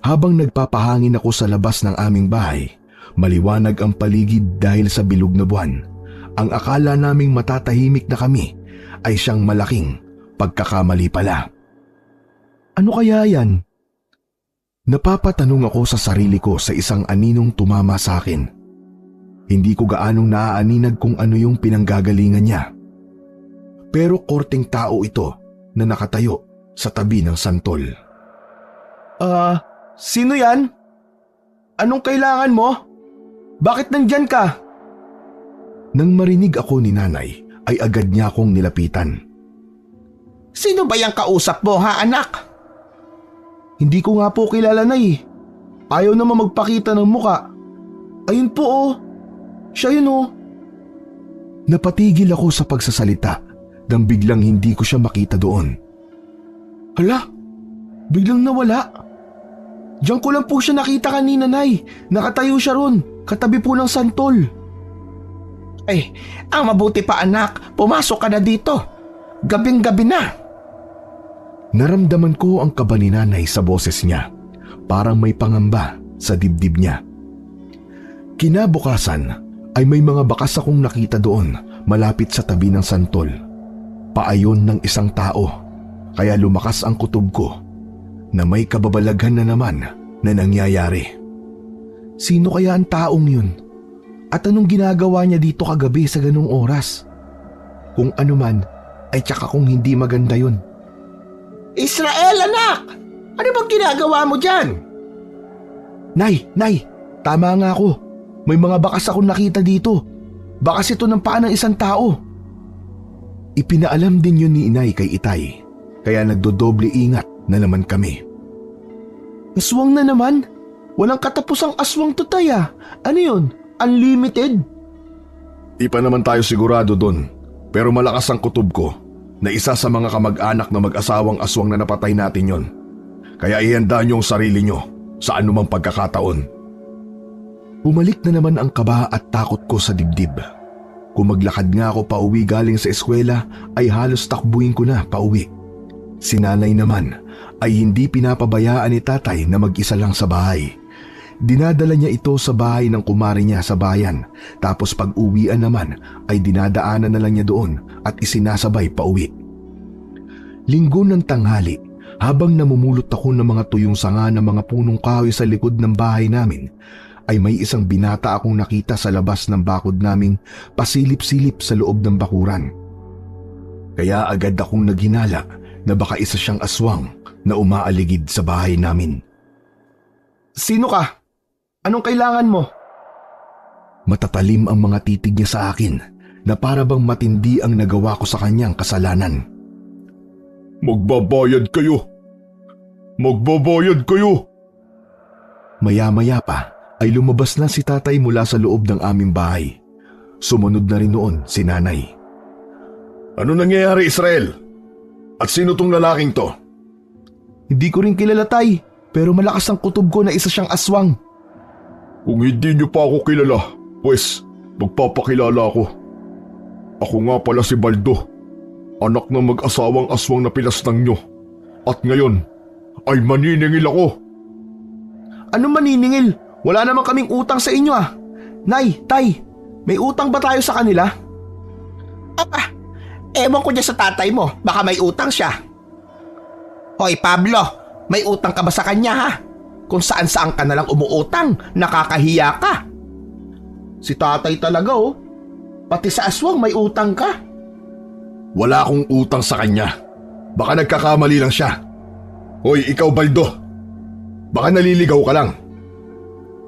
Speaker 1: habang nagpapahangin ako sa labas ng aming bahay, maliwanag ang paligid dahil sa bilog na buwan. Ang akala naming matatahimik na kami ay siyang malaking pagkakamali pala. Ano kaya yan? Napapatanong ako sa sarili ko sa isang aninong tumama sa akin. Hindi ko gaanong naaaninag kung ano yung pinanggagalingan niya. Pero korteng tao ito na nakatayo sa tabi ng santol.
Speaker 2: Sino yan? Anong kailangan mo? Bakit nandyan ka?
Speaker 1: Nang marinig ako ni nanay, ay agad niya akong nilapitan.
Speaker 4: Sino ba yung kausap mo ha anak?
Speaker 2: Hindi ko nga po kilala na eh. Ayaw naman magpakita ng muka. Ayun po oh. Siya yun oh.
Speaker 1: Napatigil ako sa pagsasalita nang biglang hindi ko siya makita doon.
Speaker 2: Hala, biglang nawala. Diyan ko lang po siya nakita kanina, Nay. Nakatayo siya ron, katabi po ng santol.
Speaker 4: Ang mabuti pa anak, pumasok ka na dito. Gabing-gabi na.
Speaker 1: Naramdaman ko ang kaba ni nanay sa boses niya. Parang may pangamba sa dibdib niya. Kinabukasan ay may mga bakas akong nakita doon malapit sa tabi ng santol. Paayon ng isang tao, kaya lumakas ang kutob ko na may kababalaghan na naman na nangyayari. Sino kaya ang taong yun? At anong ginagawa niya dito kagabi sa ganung oras? Kung ano man, ay tsaka kung hindi maganda yun.
Speaker 4: Israel anak! Ano bang ginagawa mo dyan?
Speaker 2: Nay, tama nga ako. May mga bakas akong nakita dito. Bakas ito ng paa ng isang tao.
Speaker 1: Ipinaalam din yun ni inay kay Itay, kaya nagdodoble ingat na naman kami.
Speaker 2: Aswang na naman? Walang katapusang aswang to, Tay ah. Ano yun? Unlimited?
Speaker 3: Di pa naman tayo sigurado doon, pero malakas ang kutob ko na isa sa mga kamag-anak na mag-asawang aswang na napatay natin yon. Kaya ihanda niyo ang sarili niyo sa anumang pagkakataon.
Speaker 1: Bumalik na naman ang kaba at takot ko sa dibdib. Kung maglakad nga ako pauwi galing sa eskwela ay halos takbuhin ko na pauwi. Si nanay naman ay hindi pinapabayaan ni tatay na mag-isa lang sa bahay. Dinadala niya ito sa bahay ng kumari niya sa bayan, tapos pag uwian naman ay dinadaanan na lang niya doon at isinasabay pauwi. Linggo ng tanghali, habang namumulot ako ng mga tuyong sanga ng mga punong kahoy sa likod ng bahay namin, ay may isang binata akong nakita sa labas ng bakod naming pasilip-silip sa loob ng bakuran. Kaya agad akong naghinala na baka isa siyang aswang na umaaligid sa bahay namin.
Speaker 2: Sino ka? Anong kailangan mo?
Speaker 1: Matatalim ang mga titig niya sa akin na para bang matindi ang nagawa ko sa kanyang kasalanan.
Speaker 3: Magbabayad kayo! Magbabayad kayo!
Speaker 1: Maya-maya pa ay lumabas na si tatay mula sa loob ng aming bahay. Sumunod na rin noon si nanay.
Speaker 3: Ano nangyayari, Israel? At sino tong lalaking to?
Speaker 2: Hindi ko rin kilala, Tay, pero malakas ang kutob ko na isa siyang aswang.
Speaker 3: Kung hindi niyo pa ako kilala, pues magpapakilala ako. Ako nga pala si Baldo, anak ng mag-asawang aswang na pinasnang nyo. At ngayon ay maniningil ako.
Speaker 2: Anong maniningil? Wala naman kaming utang sa inyo ah. Nay, Tay, may utang ba tayo sa kanila?
Speaker 4: Ewan ko dyan sa tatay mo, baka may utang siya. Hoy Pablo, may utang ka ba sa kanya ha? Kung saan-saan ka nalang umuutang, nakakahiya ka. Si tatay talaga oh, pati sa aswang may utang ka.
Speaker 3: Wala akong utang sa kanya. Baka nagkakamali lang siya. Hoy, ikaw Baldo. Baka naliligaw ka lang.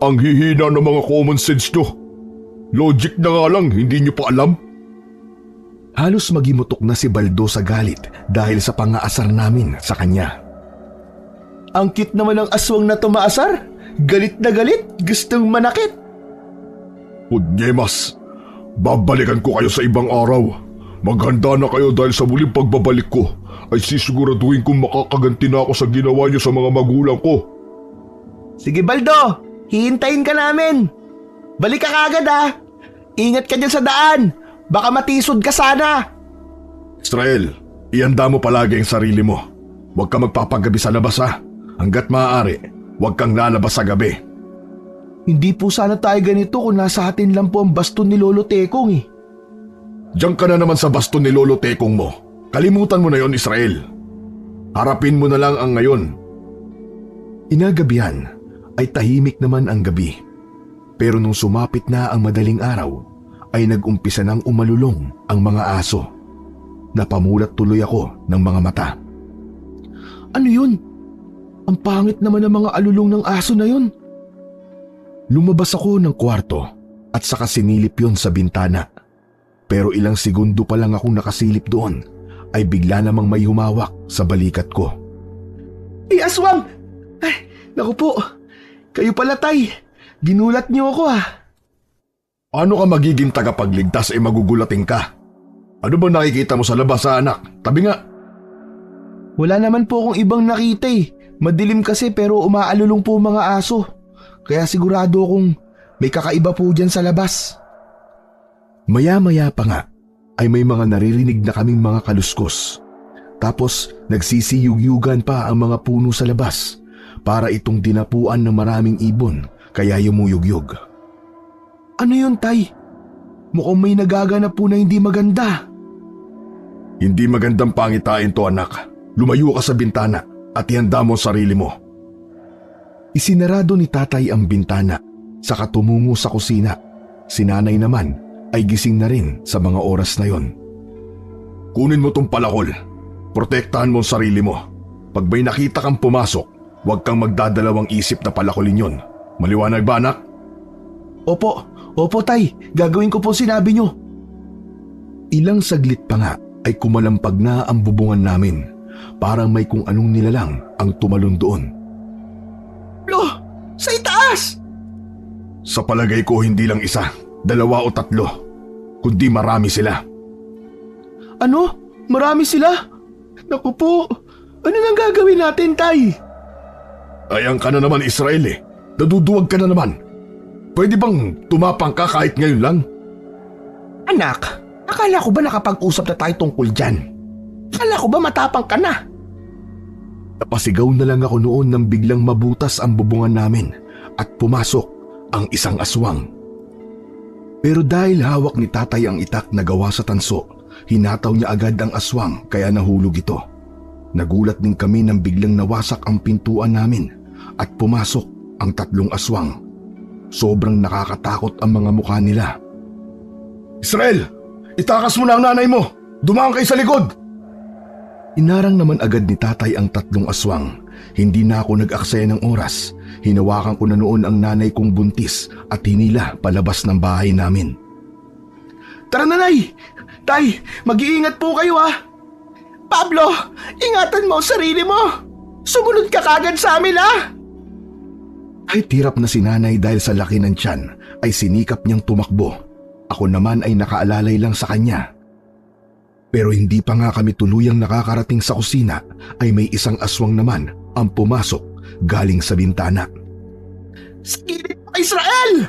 Speaker 3: Ang hihina ng mga common sense nyo. Logic na nga lang, hindi nyo pa alam.
Speaker 1: Halos magimutok na si Baldo sa galit dahil sa pangaasar namin sa kanya.
Speaker 2: Ang cute naman ng aswang na tumaasar. Galit na galit, gustong manakit.
Speaker 3: Udyemas, babalikan ko kayo sa ibang araw. Maghanda na kayo dahil sa muling pagbabalik ko ay sisiguraduhin kong makakaganti na ako sa ginawa niyo sa mga magulang ko.
Speaker 2: Sige Baldo, hihintayin ka namin. Balik ka kagad ha. Ingat ka dyan sa daan. Baka matisod ka sana.
Speaker 3: Israel, ihanda mo palagi ang sarili mo. Huwag ka magpapagabi sa labas ha. Hanggat maaari, huwag kang lalabas sa gabi.
Speaker 2: Hindi po sana tayo ganito kung nasa atin lang po ang baston ni Lolo Tekong eh.
Speaker 3: Diyan ka na naman sa baston ni Lolo Tekong mo. Kalimutan mo na yon, Israel. Harapin mo na lang ang ngayon.
Speaker 1: Inagabihan ay tahimik naman ang gabi. Pero nung sumapit na ang madaling araw, ay nag-umpisa nang umalulong ang mga aso. Napamulat tuloy ako ng mga mata.
Speaker 2: Ano yun? Ang pangit naman ng mga alulong ng aso na yun.
Speaker 1: Lumabas ako ng kwarto at saka sinilip yon sa bintana. Pero ilang segundo pa lang akong nakasilip doon ay bigla namang may humawak sa balikat ko.
Speaker 2: Aswang! Ay, naku po. Kayo pala tay. Ginulat niyo ako ah.
Speaker 3: Ano ka magiging tagapagligtas ay magugulating ka? Ano ba nakikita mo sa labas sa anak? Tabi nga.
Speaker 2: Wala naman po akong ibang nakita eh. Madilim kasi pero umaalulong po mga aso. Kaya sigurado akong may kakaiba po dyan sa labas.
Speaker 1: Maya-maya pa nga ay may mga naririnig na kaming mga kaluskos. Tapos nagsisiyug-yugan pa ang mga puno sa labas para itong dinapuan ng maraming ibon kaya yumuyug-yug.
Speaker 2: Ano yun tay? Mukhang may nagaganap po na hindi maganda.
Speaker 3: Hindi magandang pangitain to anak. Lumayo ka sa bintana at ihanda mo ang sarili mo.
Speaker 1: Isinarado ni tatay ang bintana saka tumungo sa kusina. Si nanay naman ay gising na rin sa mga oras na yon.
Speaker 3: Kunin mo tong palakol. Protektahan mo ang sarili mo. Pag may nakita kang pumasok, huwag kang magdadalawang isip na palakolin yon. Maliwanag ba anak?
Speaker 2: Opo tay, gagawin ko po sinabi nyo.
Speaker 1: Ilang saglit pa nga ay kumalampag na ang bubungan namin. Parang may kung anong nilalang ang tumalon doon.
Speaker 2: Lo, sa itaas!
Speaker 3: Sa palagay ko hindi lang isa, 2 o 3, kundi marami sila.
Speaker 2: Ano? Marami sila? Naku po, ano nang gagawin natin tay?
Speaker 3: Ayan ka na naman Israel eh. Naduduwag ka na naman. Pwede bang tumapang ka kahit ngayon lang?
Speaker 4: Anak, akala ko ba nakapag-usap na tayo tungkol dyan? Akala ko ba matapang ka na?
Speaker 1: Napasigaw na lang ako noon nang biglang mabutas ang bubungan namin at pumasok ang isang aswang. Pero dahil hawak ni tatay ang itak na gawa sa tanso, hinataw niya agad ang aswang kaya nahulog ito. Nagulat din kami nang biglang nawasak ang pintuan namin at pumasok ang 3 aswang. Sobrang nakakatakot ang mga mukha nila.
Speaker 3: Israel, itakas mo na ang nanay mo! Dumaan kayo sa likod!
Speaker 1: Inarang naman agad ni tatay ang 3 aswang. Hindi na ako nag-aksaya ng oras. Hinawakan ko na noon ang nanay kong buntis at hinila palabas ng bahay namin.
Speaker 2: Tara nanay! Tay, mag-iingat po kayo ah! Pablo, ingatan mo ang sarili mo! Sumunod ka kagad sa amin ah!
Speaker 1: Kahit hirap na si nanay dahil sa laki ng tiyan, ay sinikap niyang tumakbo. Ako naman ay nakaalalay lang sa kanya. Pero hindi pa nga kami tuluyang nakakarating sa kusina ay may isang aswang naman ang pumasok galing sa bintana.
Speaker 2: Sakilip mo Israel!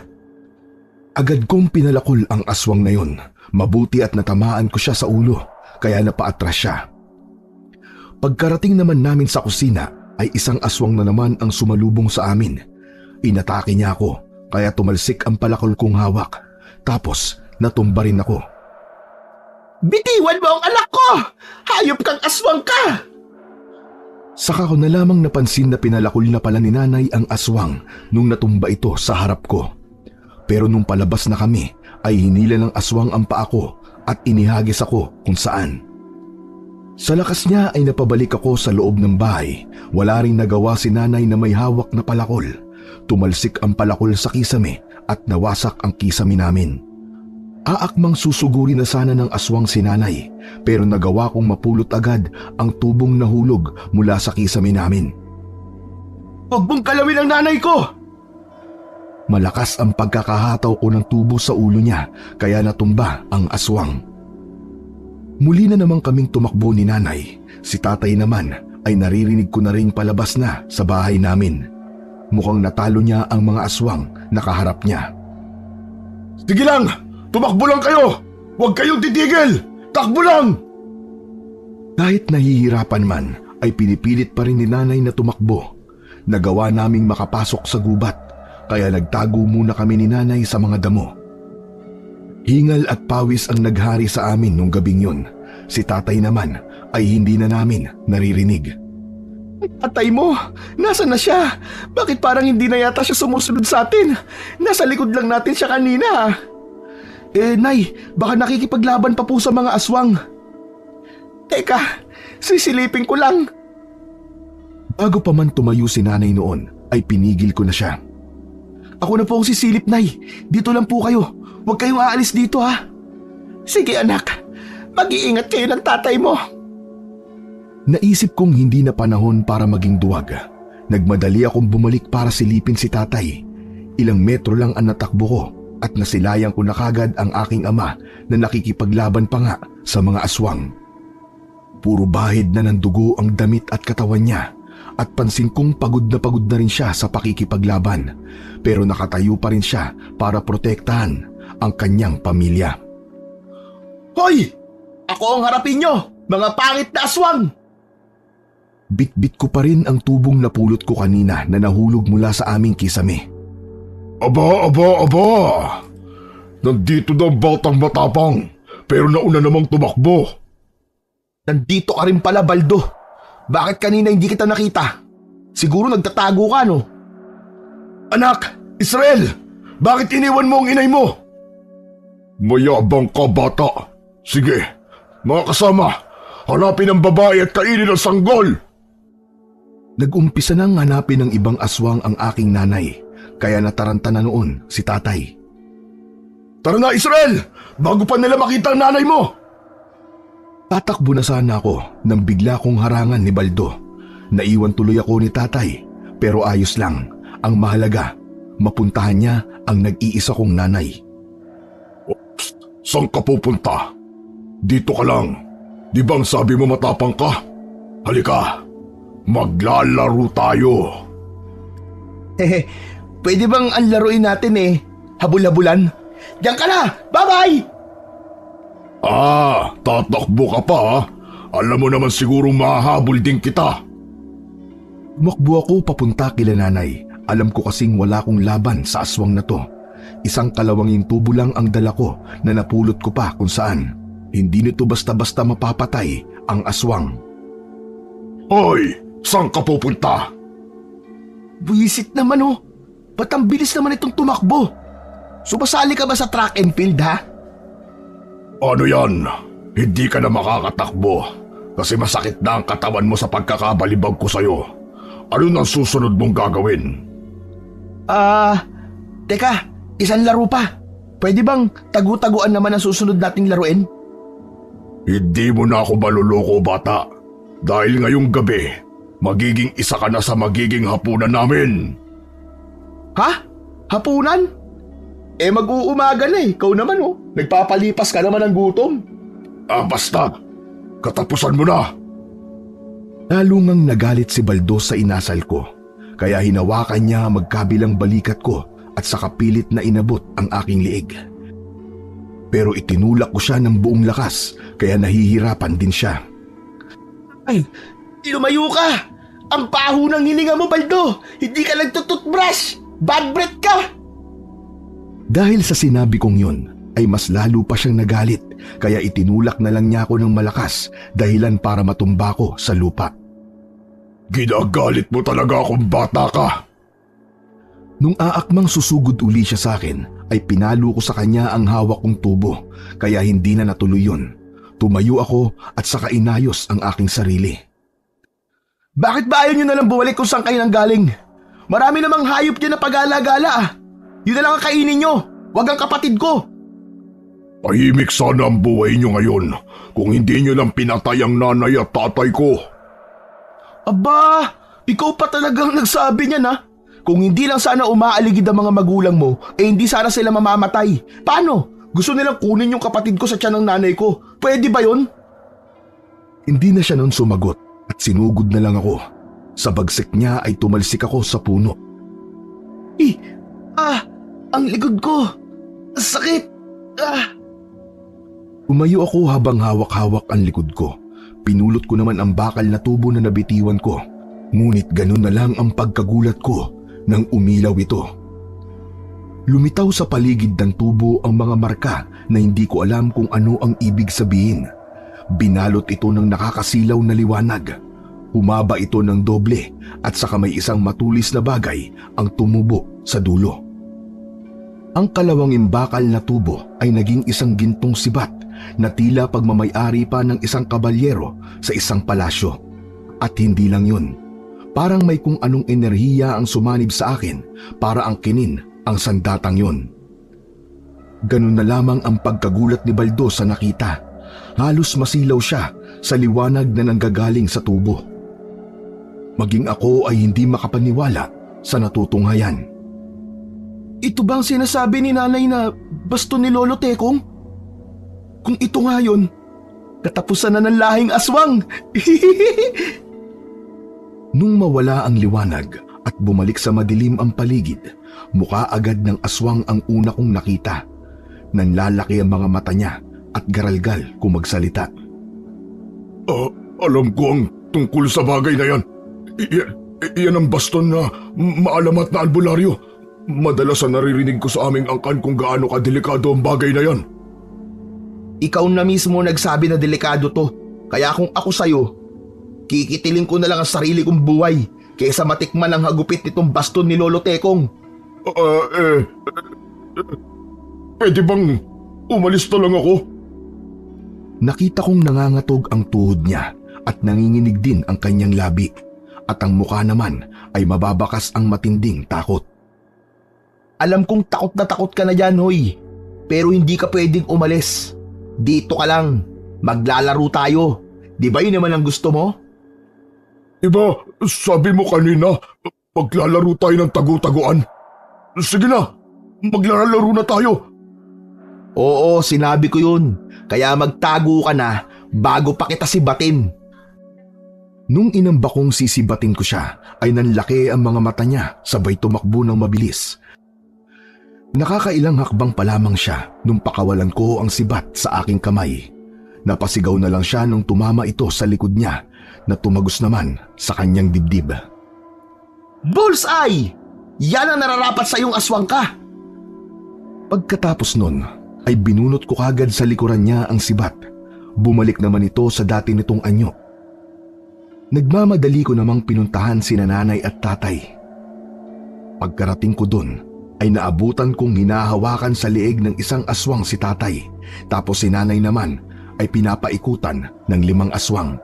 Speaker 1: Agad kong pinalakol ang aswang na yon. Mabuti at natamaan ko siya sa ulo kaya napaatras siya. Pagkarating naman namin sa kusina ay isang aswang na naman ang sumalubong sa amin. Inatake niya ako kaya tumalsik ang palakol kong hawak. Tapos natumba rin ako.
Speaker 2: Bitiwan mo ang anak ko! Hayop kang aswang ka!
Speaker 1: Saka ko na lamang napansin na pinalakol na pala ni nanay ang aswang nung natumba ito sa harap ko. Pero nung palabas na kami ay hinila ng aswang ang paa ko at inihagis ako kung saan. Sa lakas niya ay napabalik ako sa loob ng bahay. Wala ring nagawa si nanay na may hawak na palakol. Tumalsik ang palakol sa kisame at nawasak ang kisame namin. Aakmang susuguri na sana ng aswang si nanay, pero nagawa kong mapulot agad ang tubong nahulog mula sa kisame namin.
Speaker 2: Huwag mong kalawin ang nanay ko!
Speaker 1: Malakas ang pagkakahataw ko ng tubo sa ulo niya, kaya natumba ang aswang. Muli na naman kaming tumakbo ni nanay. Si tatay naman ay naririnig ko na ring palabas na sa bahay namin. Mukhang natalo niya ang mga aswang na kaharap niya.
Speaker 3: Sige lang! Tumakbo lang kayo! Huwag kayong titigil! Takbo lang!
Speaker 1: Kahit nahihirapan man, ay pinipilit pa rin ni nanay na tumakbo. Nagawa naming makapasok sa gubat, kaya nagtago muna kami ni nanay sa mga damo. Hingal at pawis ang naghari sa amin nung gabing yun. Si tatay naman ay hindi na namin naririnig.
Speaker 2: Tatay mo, nasa na siya? Bakit parang hindi na yata siya sumusunod sa atin? Nasa likod lang natin siya kanina. Nay, baka nakikipaglaban pa po sa mga aswang. Teka, sisilipin ko lang.
Speaker 1: Bago pa man tumayo si nanay noon, ay pinigil ko na siya.
Speaker 2: Ako na po ang sisilip, Nay. Dito lang po kayo. Huwag kayong aalis dito, ha? Sige, anak. Mag-iingat kayo ng tatay mo.
Speaker 1: Naisip kong hindi na panahon para maging duwag. Nagmadali akong bumalik para silipin si tatay. Ilang metro lang ang natakbo ko at nasilayan ko na kagad ang aking ama na nakikipaglaban pa nga sa mga aswang. Puro bahid na ng dugo ang damit at katawan niya at pansin kong pagod na rin siya sa pakikipaglaban, pero nakatayo pa rin siya para protektahan ang kanyang pamilya.
Speaker 2: Hoy! Ako ang harapin nyo, mga pangit na aswang!
Speaker 1: Bit-bit ko pa rin ang tubong napulot ko kanina na nahulog mula sa aming kisame.
Speaker 3: Aba! Nandito daw ang batang matapang, pero nauna namang tumakbo.
Speaker 2: Nandito ka rin pala, Baldo. Bakit kanina hindi kita nakita? Siguro nagtatago ka, no?
Speaker 3: Anak! Israel! Bakit iniwan mo ang inay mo? Mayabang ka, bata. Sige, mga kasama, hanapin ang babae at kainin ang sanggol.
Speaker 1: Nag-umpisa nang hanapin ng ibang aswang ang aking nanay, kaya nataranta na noon si tatay.
Speaker 3: Tara na, Israel! Bago pa nila makita ang nanay mo!
Speaker 1: Tatakbo na sana ako nang bigla kong harangan ni Baldo. Naiwan tuloy ako ni tatay, pero ayos lang. Ang mahalaga, mapuntahan niya ang nag-iisa kong nanay.
Speaker 3: Saan ka pupunta? Dito ka lang. Di bang sabi mo matapang ka? Halika, maglalaro tayo.
Speaker 2: Pwede bang ang laruin natin habul-habulan? Diyan ka na! Bye-bye!
Speaker 3: Tatakbo ka pa ha? Alam mo naman sigurong mahahabol din kita.
Speaker 1: Tumakbo ako papunta kila nanay. Alam ko kasing wala kong laban sa aswang na to. Isang kalawanging tubo lang ang dala ko na napulot ko pa kung saan. Hindi nito basta-basta mapapatay ang aswang.
Speaker 3: Hoy! Saan ka pupunta?
Speaker 2: Buwisit naman Ba't ang bilis naman itong tumakbo? Sumasali ka ba sa track and field, ha?
Speaker 3: Ano yan? Hindi ka na makakatakbo kasi masakit na ang katawan mo sa pagkakabalibag ko sa'yo. Ano nang susunod mong gagawin?
Speaker 2: Teka, isang laro pa. Pwede bang tagu-taguan naman ang susunod nating laruin?
Speaker 3: Hindi mo na ako maluloko, bata. Dahil ngayong gabi, magiging isa ka na sa magiging hapunan namin.
Speaker 2: Ha? Hapunan? Mag-uumaga na Ikaw naman Nagpapalipas ka naman ng gutom.
Speaker 3: Basta. Katapusan mo na.
Speaker 1: Lalungang nagalit si Baldo sa inasal ko, kaya hinawakan niya magkabilang balikat ko at saka pilit na inabot ang aking liig. Pero itinulak ko siya ng buong lakas, kaya nahihirapan din siya.
Speaker 2: Ay, lumayo ka! Ang baho ng hininga mo, Baldo! Hindi ka nagtututbrush! Bad breath ka!
Speaker 1: Dahil sa sinabi kong yun, ay mas lalo pa siyang nagalit kaya itinulak na lang niya ako ng malakas dahilan para matumba ko sa lupa.
Speaker 3: Ginagalit mo talaga akong bata ka.
Speaker 1: Nung aakmang susugod uli siya sa akin ay pinalo ko sa kanya ang hawak kong tubo kaya hindi na natuloy yun. Tumayo ako at saka inayos ang aking sarili.
Speaker 2: Bakit ba ayaw nyo nalang bumalik kung saan kayo nang galing? Marami namang hayop dyan na pag-alagala ah. Yun na lang ang kainin nyo, wag ang kapatid ko.
Speaker 3: Tahimik sana ang buhay nyo ngayon kung hindi nyo lang pinatay ang nanay at tatay ko.
Speaker 2: Aba, ikaw pa talagang nagsabi niyan ha? Kung hindi lang sana umaaligid ang mga magulang mo, hindi sana sila mamamatay. Paano? Gusto nilang kunin yung kapatid ko sa tiyan ng nanay ko. Pwede ba yun?
Speaker 1: Hindi na siya noon sumagot at sinugod na lang ako. Sa bagsik niya ay tumalsik ako sa puno.
Speaker 2: Ang likod ko. Sakit.
Speaker 1: Umayo ako habang hawak-hawak ang likod ko. Pinulot ko naman ang bakal na tubo na nabitiwan ko. Ngunit ganun na lang ang pagkagulat ko nang umilaw ito. Lumitaw sa paligid ng tubo ang mga marka na hindi ko alam kung ano ang ibig sabihin. Binalot ito ng nakakasilaw na liwanag. Humaba ito ng doble at saka may isang matulis na bagay ang tumubo sa dulo. Ang kalawanging bakal na tubo ay naging isang gintong sibat na tila pagmamay-ari pa ng isang kabalyero sa isang palasyo. At hindi lang yun. Parang may kung anong enerhiya ang sumanib sa akin para angkinin ang sandatang yun. Ganun na lamang ang pagkagulat ni Baldo sa nakita. Halos masilaw siya sa liwanag na nanggagaling sa tubo. Maging ako ay hindi makapaniwala sa natutunghayan.
Speaker 2: Ito bang sinasabi ni nanay na baston ni Lolo Tekong? Kung ito nga yun, katapusan na ng lahing aswang.
Speaker 1: Nung mawala ang liwanag at bumalik sa madilim ang paligid, mukha agad ng aswang ang una kong nakita. Nanlalaki ang mga mata niya at garalgal kung magsalita.
Speaker 3: Alam ko ang tungkol sa bagay na yan. Yan ang baston na maalamat na albularyo. Madalas na naririnig ko sa aming angkan kung gaano kadelikado ang bagay na yan.
Speaker 2: Ikaw na mismo nagsabi na delikado to. Kaya kung ako sa'yo, kikitilin ko na lang ang sarili kong buhay kaysa matikman ang hagupit nitong baston ni Lolo Tekong.
Speaker 3: Pwede bang umalis na lang ako?
Speaker 1: Nakita kong nangangatog ang tuhod niya at nanginginig din ang kanyang labi. At ang mukha naman ay mababakas ang matinding takot.
Speaker 2: Alam kong takot na takot ka na dyan, hoy. Pero hindi ka pwedeng umalis. Dito ka lang. Maglalaro tayo. Di ba yun naman ang gusto mo?
Speaker 3: Diba, sabi mo kanina, maglalaro tayo ng tagu-taguan. Sige na, maglalaro na tayo.
Speaker 2: Oo, sinabi ko yun. Kaya magtago ka na bago pa kita sibatin.
Speaker 1: Nung inamba kong sisibatin ko siya, ay nanlaki ang mga mata niya sabay tumakbo ng mabilis. Nakakailang hakbang pa lamang siya nung pakawalan ko ang sibat sa aking kamay. Napasigaw na lang siya nung tumama ito sa likod niya na tumagos naman sa kanyang dibdib.
Speaker 2: Bullseye! Yan ang nararapat sa iyong aswang ka!
Speaker 1: Pagkatapos nun, ay binunot ko kagad sa likuran niya ang sibat. Bumalik naman ito sa dati nitong anyo. Nagmamadali ko namang pinuntahan sina nanay at tatay. Pagkarating ko dun, ay naabutan kong hinahawakan sa leeg ng isang aswang si tatay. Tapos si nanay naman ay pinapaikutan ng 5 aswang.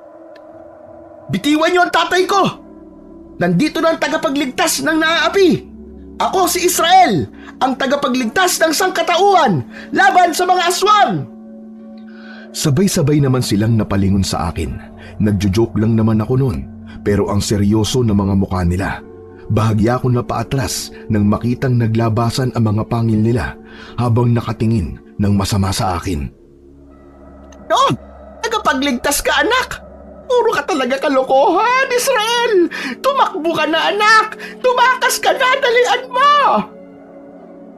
Speaker 2: Bitiwan niyo ang tatay ko! Nandito na ang tagapagligtas ng naaapi! Ako si Israel, ang tagapagligtas ng sangkatauhan laban sa mga aswang!
Speaker 1: Sabay-sabay naman silang napalingon sa akin. Nagjo-joke lang naman ako noon, pero ang seryoso na mga mukha nila. Bahagya akong napaatras nang makitang naglabasan ang mga pangil nila habang nakatingin ng masama sa akin.
Speaker 2: Oh, tagapagligtas ka anak! Puro ka talaga kalokohan, Israel! Tumakbo ka na anak! Tumakas ka na, dalian mo!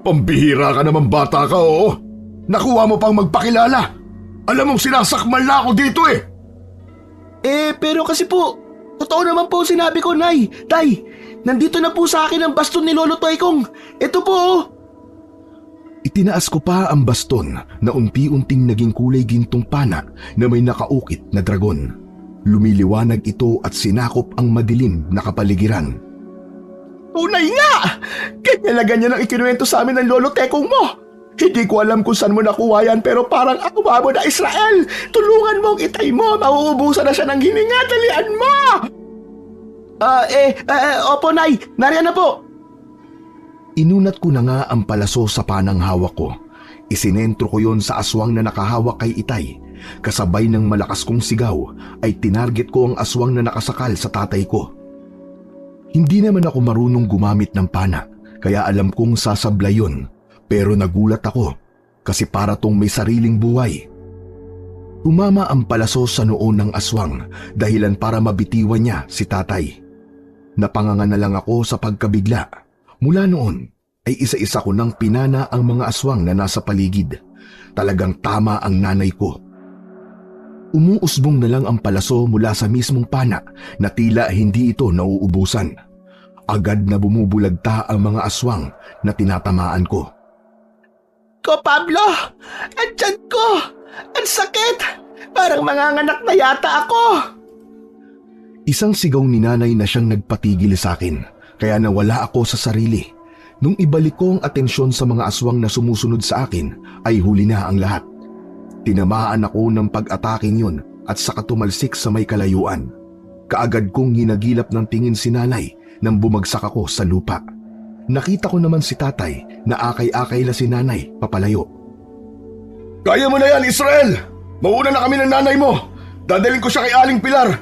Speaker 3: Pambihira ka naman bata ka, oo. Nakuha mo pang magpakilala. Alam mong sinasakmal na ako dito eh.
Speaker 2: Pero kasi po, totoo naman po sinabi ko, Nay. Tay, nandito na po sa akin ang baston ni Lolo Tekong. Ito po, oh.
Speaker 1: Itinaas ko pa ang baston na unti-unting naging kulay gintong pana na may nakaukit na dragon. Lumiliwanag ito at sinakop ang madilim na kapaligiran.
Speaker 2: Tunay nga! Ganyan na ganyan ang ikinuwento sa amin ng lolo tekong mo. Hindi ko alam kung saan mo nakuha yan pero parang ako mo na Israel. Tulungan mo ang itay mo. Mauubusan na siya ng hininga. Dalian mo! Opo, Nay. Nariyan na po.
Speaker 1: Inunat ko na nga ang palaso sa panang hawak ko. Isinentro ko yon sa aswang na nakahawak kay Itay. Kasabay ng malakas kong sigaw ay tinarget ko ang aswang na nakasakal sa tatay ko. Hindi naman ako marunong gumamit ng pana, kaya alam kong sasablay yun. Pero nagulat ako kasi para tong may sariling buhay. Tumama ang palaso sa noo ng aswang dahilan para mabitiwan niya si tatay. Napanganga na lang ako sa pagkabigla. Mula noon ay isa-isa ko nang pinana ang mga aswang na nasa paligid. Talagang tama ang nanay ko. Umuusbong na lang ang palaso mula sa mismong pana na tila hindi ito nauubusan. Agad na bumubulagta ang mga aswang na tinatamaan ko.
Speaker 2: Ko Pablo! Andyan ko! Ang sakit! Parang manganganak na yata ako!
Speaker 1: Isang sigaw ni nanay na siyang nagpatigil sa akin, kaya nawala ako sa sarili. Nung ibalik ko ang atensyon sa mga aswang na sumusunod sa akin, ay huli na ang lahat. Tinamaan ako ng pag-ataking yun at saka tumalsik sa may kalayuan. Kaagad kong hinagilap ng tingin si nanay nang bumagsak ako sa lupa. Nakita ko naman si tatay na akay-akay na si nanay papalayo.
Speaker 3: Kaya mo na yan, Israel! Mauna na kami ng nanay mo! Dadalhin ko siya kay Aling Pilar!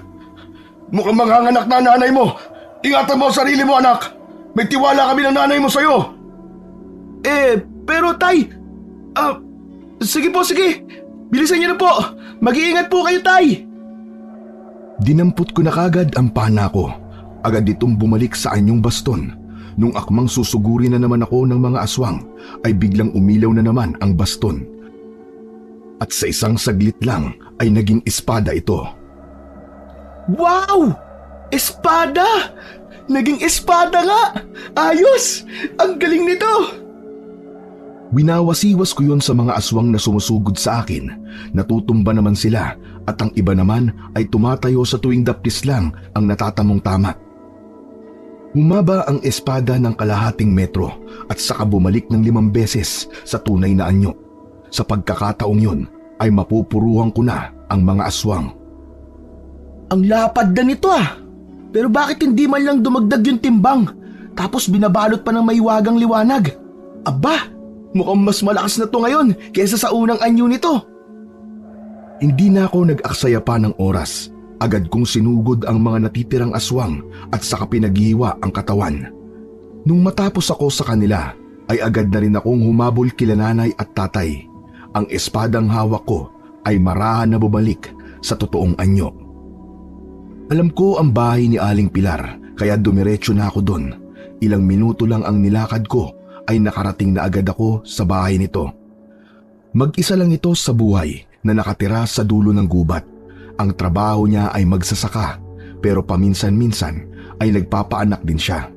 Speaker 3: Mukhang manganganak na nanay mo! Ingatan mo ang sarili mo, anak! May tiwala kami ng nanay mo sa'yo!
Speaker 2: Pero Tay... sige po, sige! Bilisan niyo na po! Mag-iingat po kayo, Tay!
Speaker 1: Dinampot ko na kagad ang pana ko. Agad ditong bumalik sa anyong baston. Nung akmang susuguri na naman ako ng mga aswang, ay biglang umilaw na naman ang baston. At sa isang saglit lang ay naging espada ito.
Speaker 2: Wow! Espada! Naging espada nga! Ayos! Ang galing nito!
Speaker 1: Winawasiwas ko yon sa mga aswang na sumusugod sa akin. Natutumba naman sila at ang iba naman ay tumatayo sa tuwing daptis lang ang natatamong tama. Humaba ang espada ng kalahating metro at saka bumalik ng 5 beses sa tunay na anyo. Sa pagkakataong yun ay mapupuruhan ko na ang mga aswang.
Speaker 2: Ang lapad na nito Pero bakit hindi man lang dumagdag yung timbang? Tapos binabalot pa ng maiwagang liwanag. Aba, mukhang mas malakas na to ngayon kaysa sa unang anyo nito.
Speaker 1: Hindi na ako nag-aksaya pa ng oras. Agad kong sinugod ang mga natitirang aswang at saka pinaghiwa ang katawan. Nung matapos ako sa kanila, ay agad na rin akong humabol kila nanay at tatay. Ang espadang hawak ko ay marahan na bumalik sa totoong anyo. Alam ko ang bahay ni Aling Pilar, kaya dumiretso na ako doon. Ilang minuto lang ang nilakad ko ay nakarating na agad ako sa bahay nito. Mag-isa lang ito sa buhay na nakatira sa dulo ng gubat. Ang trabaho niya ay magsasaka, pero paminsan-minsan ay nagpapaanak din siya.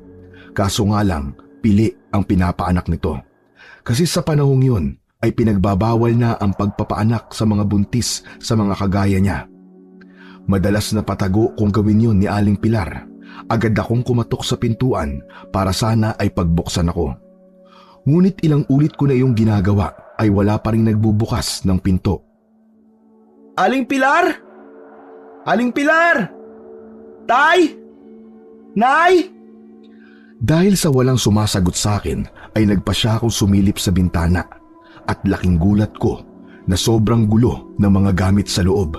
Speaker 1: Kaso nga lang, pili ang pinapaanak nito. Kasi sa panahong yun ay pinagbabawal na ang pagpapaanak sa mga buntis sa mga kagaya niya. Madalas na patago kung gawin yun ni Aling Pilar. Agad akong kumatok sa pintuan para sana ay pagbuksan ako. Ngunit ilang ulit ko na yung ginagawa ay wala pa rin nagbubukas ng pinto.
Speaker 2: Aling Pilar? Aling Pilar! Tay! Nay!
Speaker 1: Dahil sa walang sumasagot sa akin ay nagpa siya akong sumilip sa bintana at laking gulat ko na sobrang gulo ng mga gamit sa loob.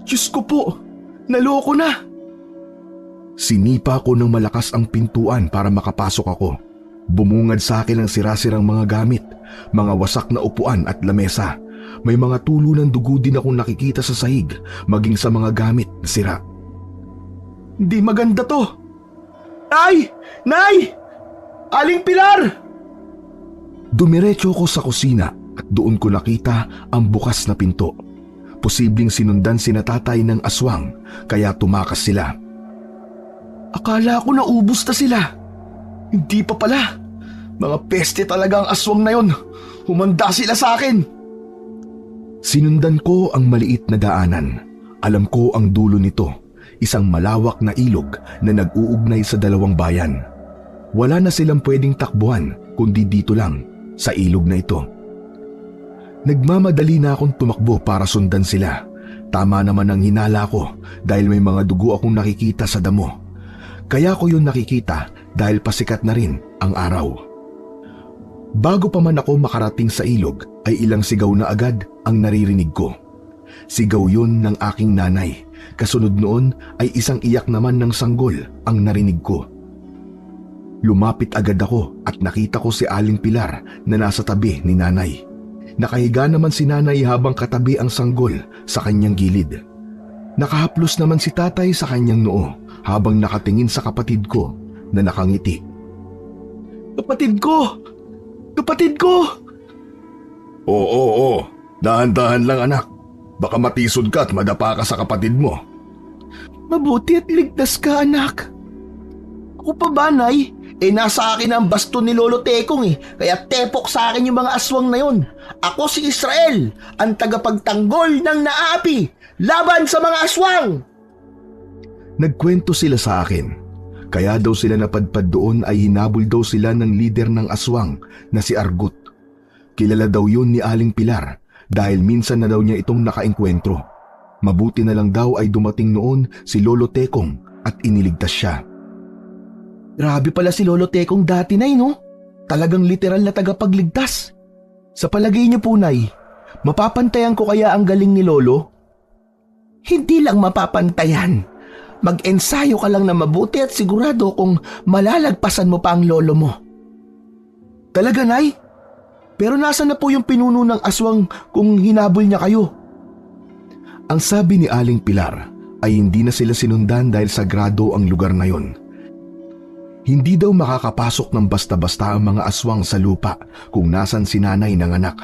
Speaker 2: Diyos ko po! Naloko na!
Speaker 1: Sinipa ko ng malakas ang pintuan para makapasok ako. Bumungad sa akin ang sirasirang mga gamit, mga wasak na upuan at lamesa. May mga tulo ng dugo din akong nakikita sa sahig, maging sa mga gamit na sira.
Speaker 2: Hindi maganda to! Tay! Nay! Aling Pilar!
Speaker 1: Dumiretso ko sa kusina at doon ko nakita ang bukas na pinto. Posibleng sinundan sina tatay ng aswang, kaya tumakas sila.
Speaker 2: Akala ko naubos na sila. Hindi pa pala. Mga peste talaga ang aswang na yon. Humanda sila sa akin.
Speaker 1: Sinundan ko ang maliit na daanan. Alam ko ang dulo nito, isang malawak na ilog na nag-uugnay sa dalawang bayan. Wala na silang pwedeng takbuhan kundi dito lang, sa ilog na ito. Nagmamadali na akong tumakbo para sundan sila. Tama naman ang hinala ko dahil may mga dugo akong nakikita sa damo. Kaya ko yun nakikita dahil pasikat na rin ang araw. Bago pa man ako makarating sa ilog ay ilang sigaw na agad ang naririnig ko. Sigaw yun ng aking nanay. Kasunod noon ay isang iyak naman ng sanggol ang narinig ko. Lumapit agad ako at nakita ko si Aling Pilar na nasa tabi ni nanay. Nakahiga naman si nanay habang katabi ang sanggol sa kanyang gilid. Nakahaplos naman si tatay sa kanyang noo habang nakatingin sa kapatid ko na nakangiti.
Speaker 2: Kapatid ko! Kapatid ko!
Speaker 3: Oo. Dahan-dahan lang anak. Baka matisod ka at madapa ka sa kapatid mo.
Speaker 2: Mabuti at ligtas ka, anak. Ako pa ba, Nay? Nasa akin ang baston ni Lolo Tekong kaya tepok sa akin yung mga aswang na yon. Ako si Israel, ang tagapagtanggol ng naapi, laban sa mga aswang!
Speaker 1: Nagkwento sila sa akin. Kaya daw sila napadpad doon ay hinabol daw sila ng lider ng aswang na si Argut. Kilala daw yun ni Aling Pilar dahil minsan na daw niya itong nakaengkwentro. Mabuti na lang daw ay dumating noon si Lolo Tekong at iniligtas siya.
Speaker 2: Grabe pala si Lolo Tekong dati, Nay, no? Talagang literal na tagapagligtas. Sa palagay niyo po, Nay, mapapantayan ko kaya ang galing ni Lolo? Hindi lang mapapantayan. Mag-ensayo ka lang na mabuti at sigurado kung malalagpasan mo pa ang lolo mo. Talaga, Nay? Pero nasaan na po yung pinuno ng aswang kung hinabol niya kayo?
Speaker 1: Ang sabi ni Aling Pilar ay hindi na sila sinundan dahil sagrado ang lugar na yon. Hindi daw makakapasok ng basta-basta ang mga aswang sa lupa kung nasan si nanay ng anak.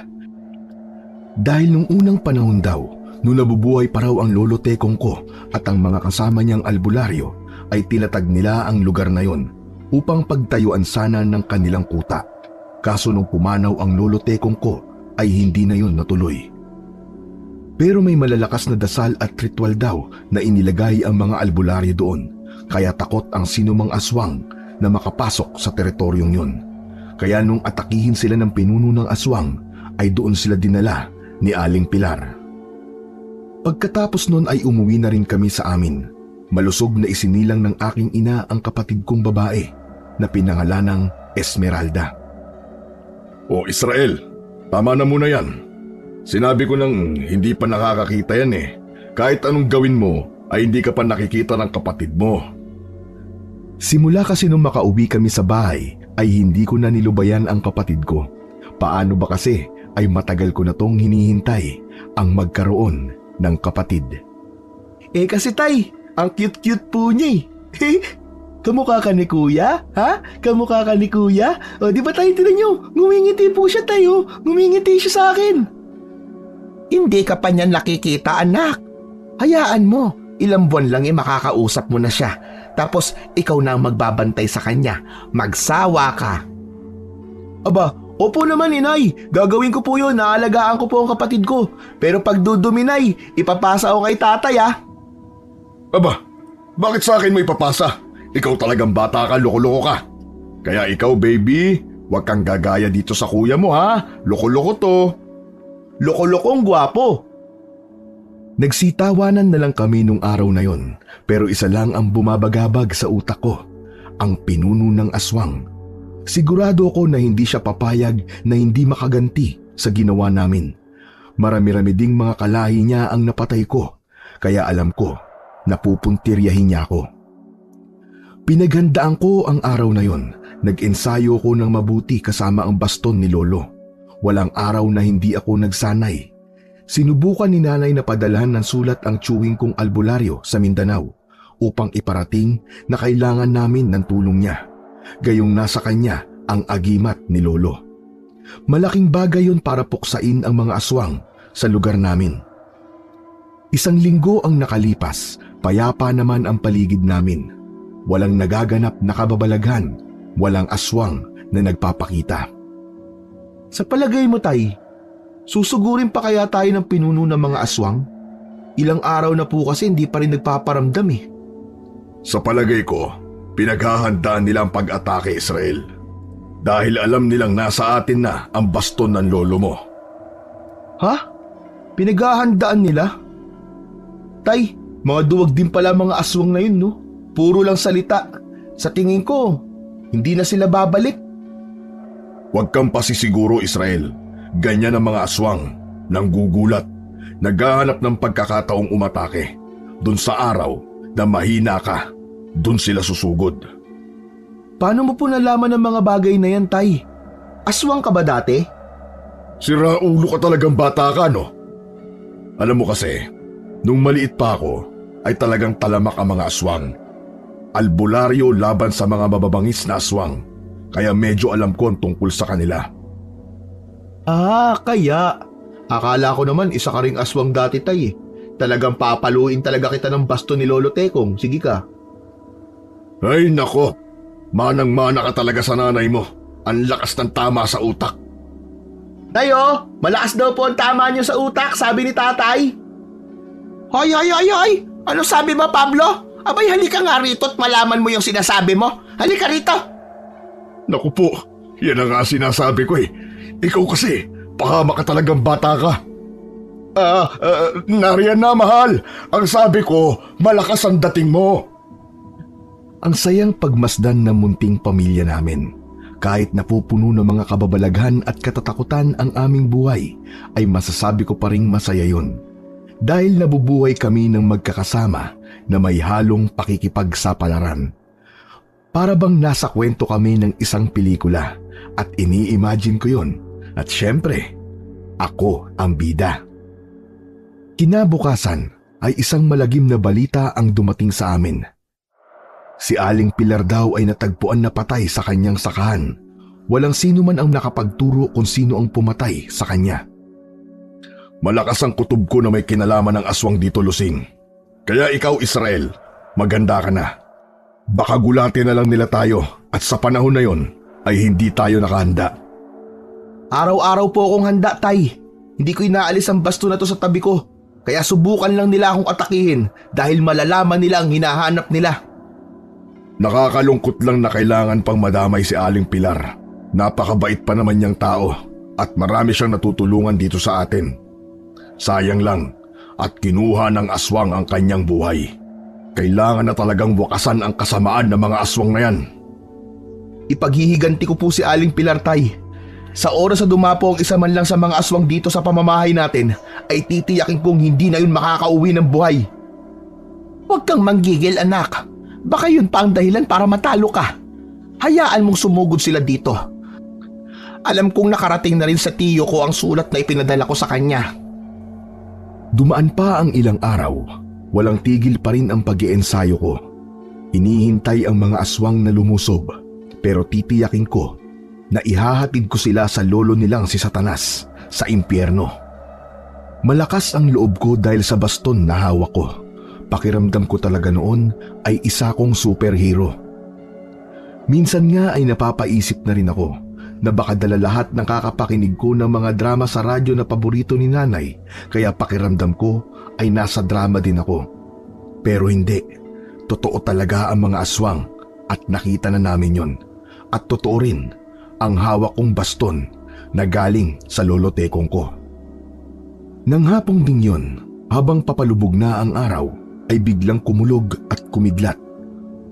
Speaker 1: Dahil nung unang panahon daw, nung nabubuhay pa raw ang Lolo Tekong ko at ang mga kasama niyang albularyo, ay tinatag nila ang lugar na yon upang pagtayuan sana ng kanilang kuta. Kaso nung pumanaw ang Lolo Tekong ko ay hindi na yon natuloy. Pero may malalakas na dasal at ritual daw na inilagay ang mga albularyo doon, kaya takot ang sinumang aswang na makapasok sa teritoryong yon. Kaya nung atakihin sila ng pinuno ng aswang, ay doon sila dinala ni Aling Pilar. Pagkatapos nun ay umuwi na rin kami sa amin. Malusog na isinilang ng aking ina ang kapatid kong babae na pinangalanang Esmeralda.
Speaker 3: O Israel, tama na muna yan. Sinabi ko nang hindi pa nakakakita yan Kahit anong gawin mo ay hindi ka pa nakikita ng kapatid mo.
Speaker 1: Simula kasi nung makauwi kami sa bahay ay hindi ko na nilubayan ang kapatid ko. Paano ba kasi ay matagal ko na tong hinihintay ang magkaroon ng kapatid.
Speaker 2: Kasi Tay, ang cute-cute po niya Kamukha ka ni Kuya? Ha? Kamukha ka ni Kuya? O di ba Tay, tinan nyo? Ngumingiti po siya tayo. Ngumingiti siya sa akin. Hindi ka pa niyan nakikita, anak. Hayaan mo. Ilang buwan lang makakausap mo na siya. Tapos ikaw na ang magbabantay sa kanya. Magsawa ka. Aba, opo naman, Inay. Gagawin ko po yun. Naalagaan ko po ang kapatid ko. Pero pag dudumi, Nay, ipapasa ko kay tatay,
Speaker 3: Aba, bakit sa akin mo ipapasa? Ikaw talagang bata ka, loko-loko ka. Kaya ikaw, baby, huwag kang gagaya dito sa kuya mo, ha? Loko-loko to.
Speaker 2: Loko-lokong gwapo.
Speaker 1: Nagsitawanan na lang kami nung araw na yon, pero isa lang ang bumabagabag sa utak ko, ang pinuno ng aswang. Sigurado ako na hindi siya papayag na hindi makaganti sa ginawa namin. Marami-rami ding mga kalahi niya ang napatay ko, kaya alam ko na pupuntiryahin niya ako. Pinaghandaan ko ang araw na yon. Nag-ensayo ko ng mabuti kasama ang baston ni Lolo. Walang araw na hindi ako nagsanay. Sinubukan ni nanay na padalhan ng sulat ang tsuwing kong albularyo sa Mindanao upang iparating na kailangan namin ng tulong niya. Gayong nasa kanya ang agimat ni Lolo. Malaking bagay yon para puksain ang mga aswang sa lugar namin. Isang linggo ang nakalipas, payapa naman ang paligid namin. Walang nagaganap na kababalaghan, walang aswang na nagpapakita.
Speaker 2: Sa palagay mo, Tay, susugurin pa kaya tayo ng pinuno ng mga aswang? Ilang araw na po kasi hindi pa rin nagpaparamdam eh.
Speaker 3: Sa palagay ko, pinaghahandaan nila ang pag-atake, Israel. Dahil alam nilang nasa atin na ang baston ng lolo mo.
Speaker 2: Ha? Pinaghahandaan nila? Tay, mga duwag din pala mga aswang na yun, no? Puro lang salita. Sa tingin ko, hindi na sila babalik.
Speaker 3: Huwag kang pasisiguro, Israel. Ganyan ang mga aswang, nanggugulat, naghahanap ng pagkakataong umatake. Dun sa araw na mahina ka, dun sila susugod.
Speaker 2: Paano mo po nalaman ang mga bagay na yan, Tay? Aswang ka ba dati?
Speaker 3: Sira ulo ka talagang bata ka, no? Alam mo kasi, nung maliit pa ako, ay talagang talamak ang mga aswang. Albularyo laban sa mga mababangis na aswang, kaya medyo alam ko ang tungkol sa kanila.
Speaker 2: Ah, kaya. Akala ko naman isa ka ring aswang dati, Tay. Talagang papaluin talaga kita ng basto ni Lolo Tekong. Sige ka.
Speaker 3: Ay nako, manang-mana ka talaga sa nanay mo. Ang lakas ng tama sa utak.
Speaker 2: Tayo, malakas daw po ang tama niyo sa utak, sabi ni tatay. Hoy! Ano sabi mo, Pablo? Abay, halika nga rito at malaman mo yung sinasabi mo. Halika rito.
Speaker 3: Naku po, yan ang nga sinasabi ko eh. Ikaw kasi, pahama ka talagang bata ka. Nariyan na, mahal. Ang sabi ko, malakas ang dating mo.
Speaker 1: Ang sayang pagmasdan ng munting pamilya namin. Kahit napupuno ng mga kababalaghan at katatakutan ang aming buhay, ay masasabi ko pa ring masaya yun. Dahil nabubuhay kami ng magkakasama na may halong pakikipagsapalaran. Para bang nasa kwento kami ng isang pelikula at ini-imagine ko yun. At syempre, ako ang bida. Kinabukasan ay isang malagim na balita ang dumating sa amin. Si Aling Pilar daw ay natagpuan na patay sa kanyang sakahan. Walang sino man ang nakapagturo kung sino ang pumatay sa kanya.
Speaker 3: Malakas ang kutob ko na may kinalaman ng aswang dito, Lusing. Kaya ikaw, Israel, maganda ka na. Baka gulatin na lang nila tayo at sa panahon na yon ay hindi tayo nakahanda.
Speaker 2: Araw-araw po akong handa, Tay. Hindi ko inaalis ang basto na to sa tabi ko. Kaya subukan lang nila akong atakihin dahil malalaman nila ang hinahanap nila.
Speaker 3: Nakakalungkot lang na kailangan pang madamay si Aling Pilar. Napakabait pa naman niyang tao at marami siyang natutulungan dito sa atin. Sayang lang at kinuha ng aswang ang kanyang buhay. Kailangan na talagang wakasan ang kasamaan ng mga aswang na yan.
Speaker 2: Ipaghihiganti ko po si Aling Pilar, Tay. Sa oras na dumapo ang isa man lang sa mga aswang dito sa pamamahay natin, ay titiyakin kong hindi na yun makakauwi ng buhay. Huwag kang manggigil, anak. Baka yun pa ang dahilan para matalo ka. Hayaan mong sumugod sila dito. Alam kong nakarating na rin sa tiyo ko ang sulat na ipinadala ko sa kanya.
Speaker 1: Dumaan pa ang ilang araw, walang tigil pa rin ang pag-iensayo ko. Inihintay ang mga aswang na lumusob, pero titiyakin ko na ihahatid ko sila sa lolo nilang si Satanas sa impyerno. Malakas ang loob ko dahil sa baston na hawak ko. Pakiramdam ko talaga noon ay isa kong superhero. Minsan nga ay napapaisip na rin ako na baka dala lahat ng kakapakinig ko ng mga drama sa radyo na paborito ni nanay, kaya pakiramdam ko ay nasa drama din ako. Pero hindi, totoo talaga ang mga aswang at nakita na namin yon. At totoo rin ang hawak kong baston na galing sa lolo Tekong ko. Nang hapong ding yon, habang papalubog na ang araw, ay biglang kumulog at kumidlat.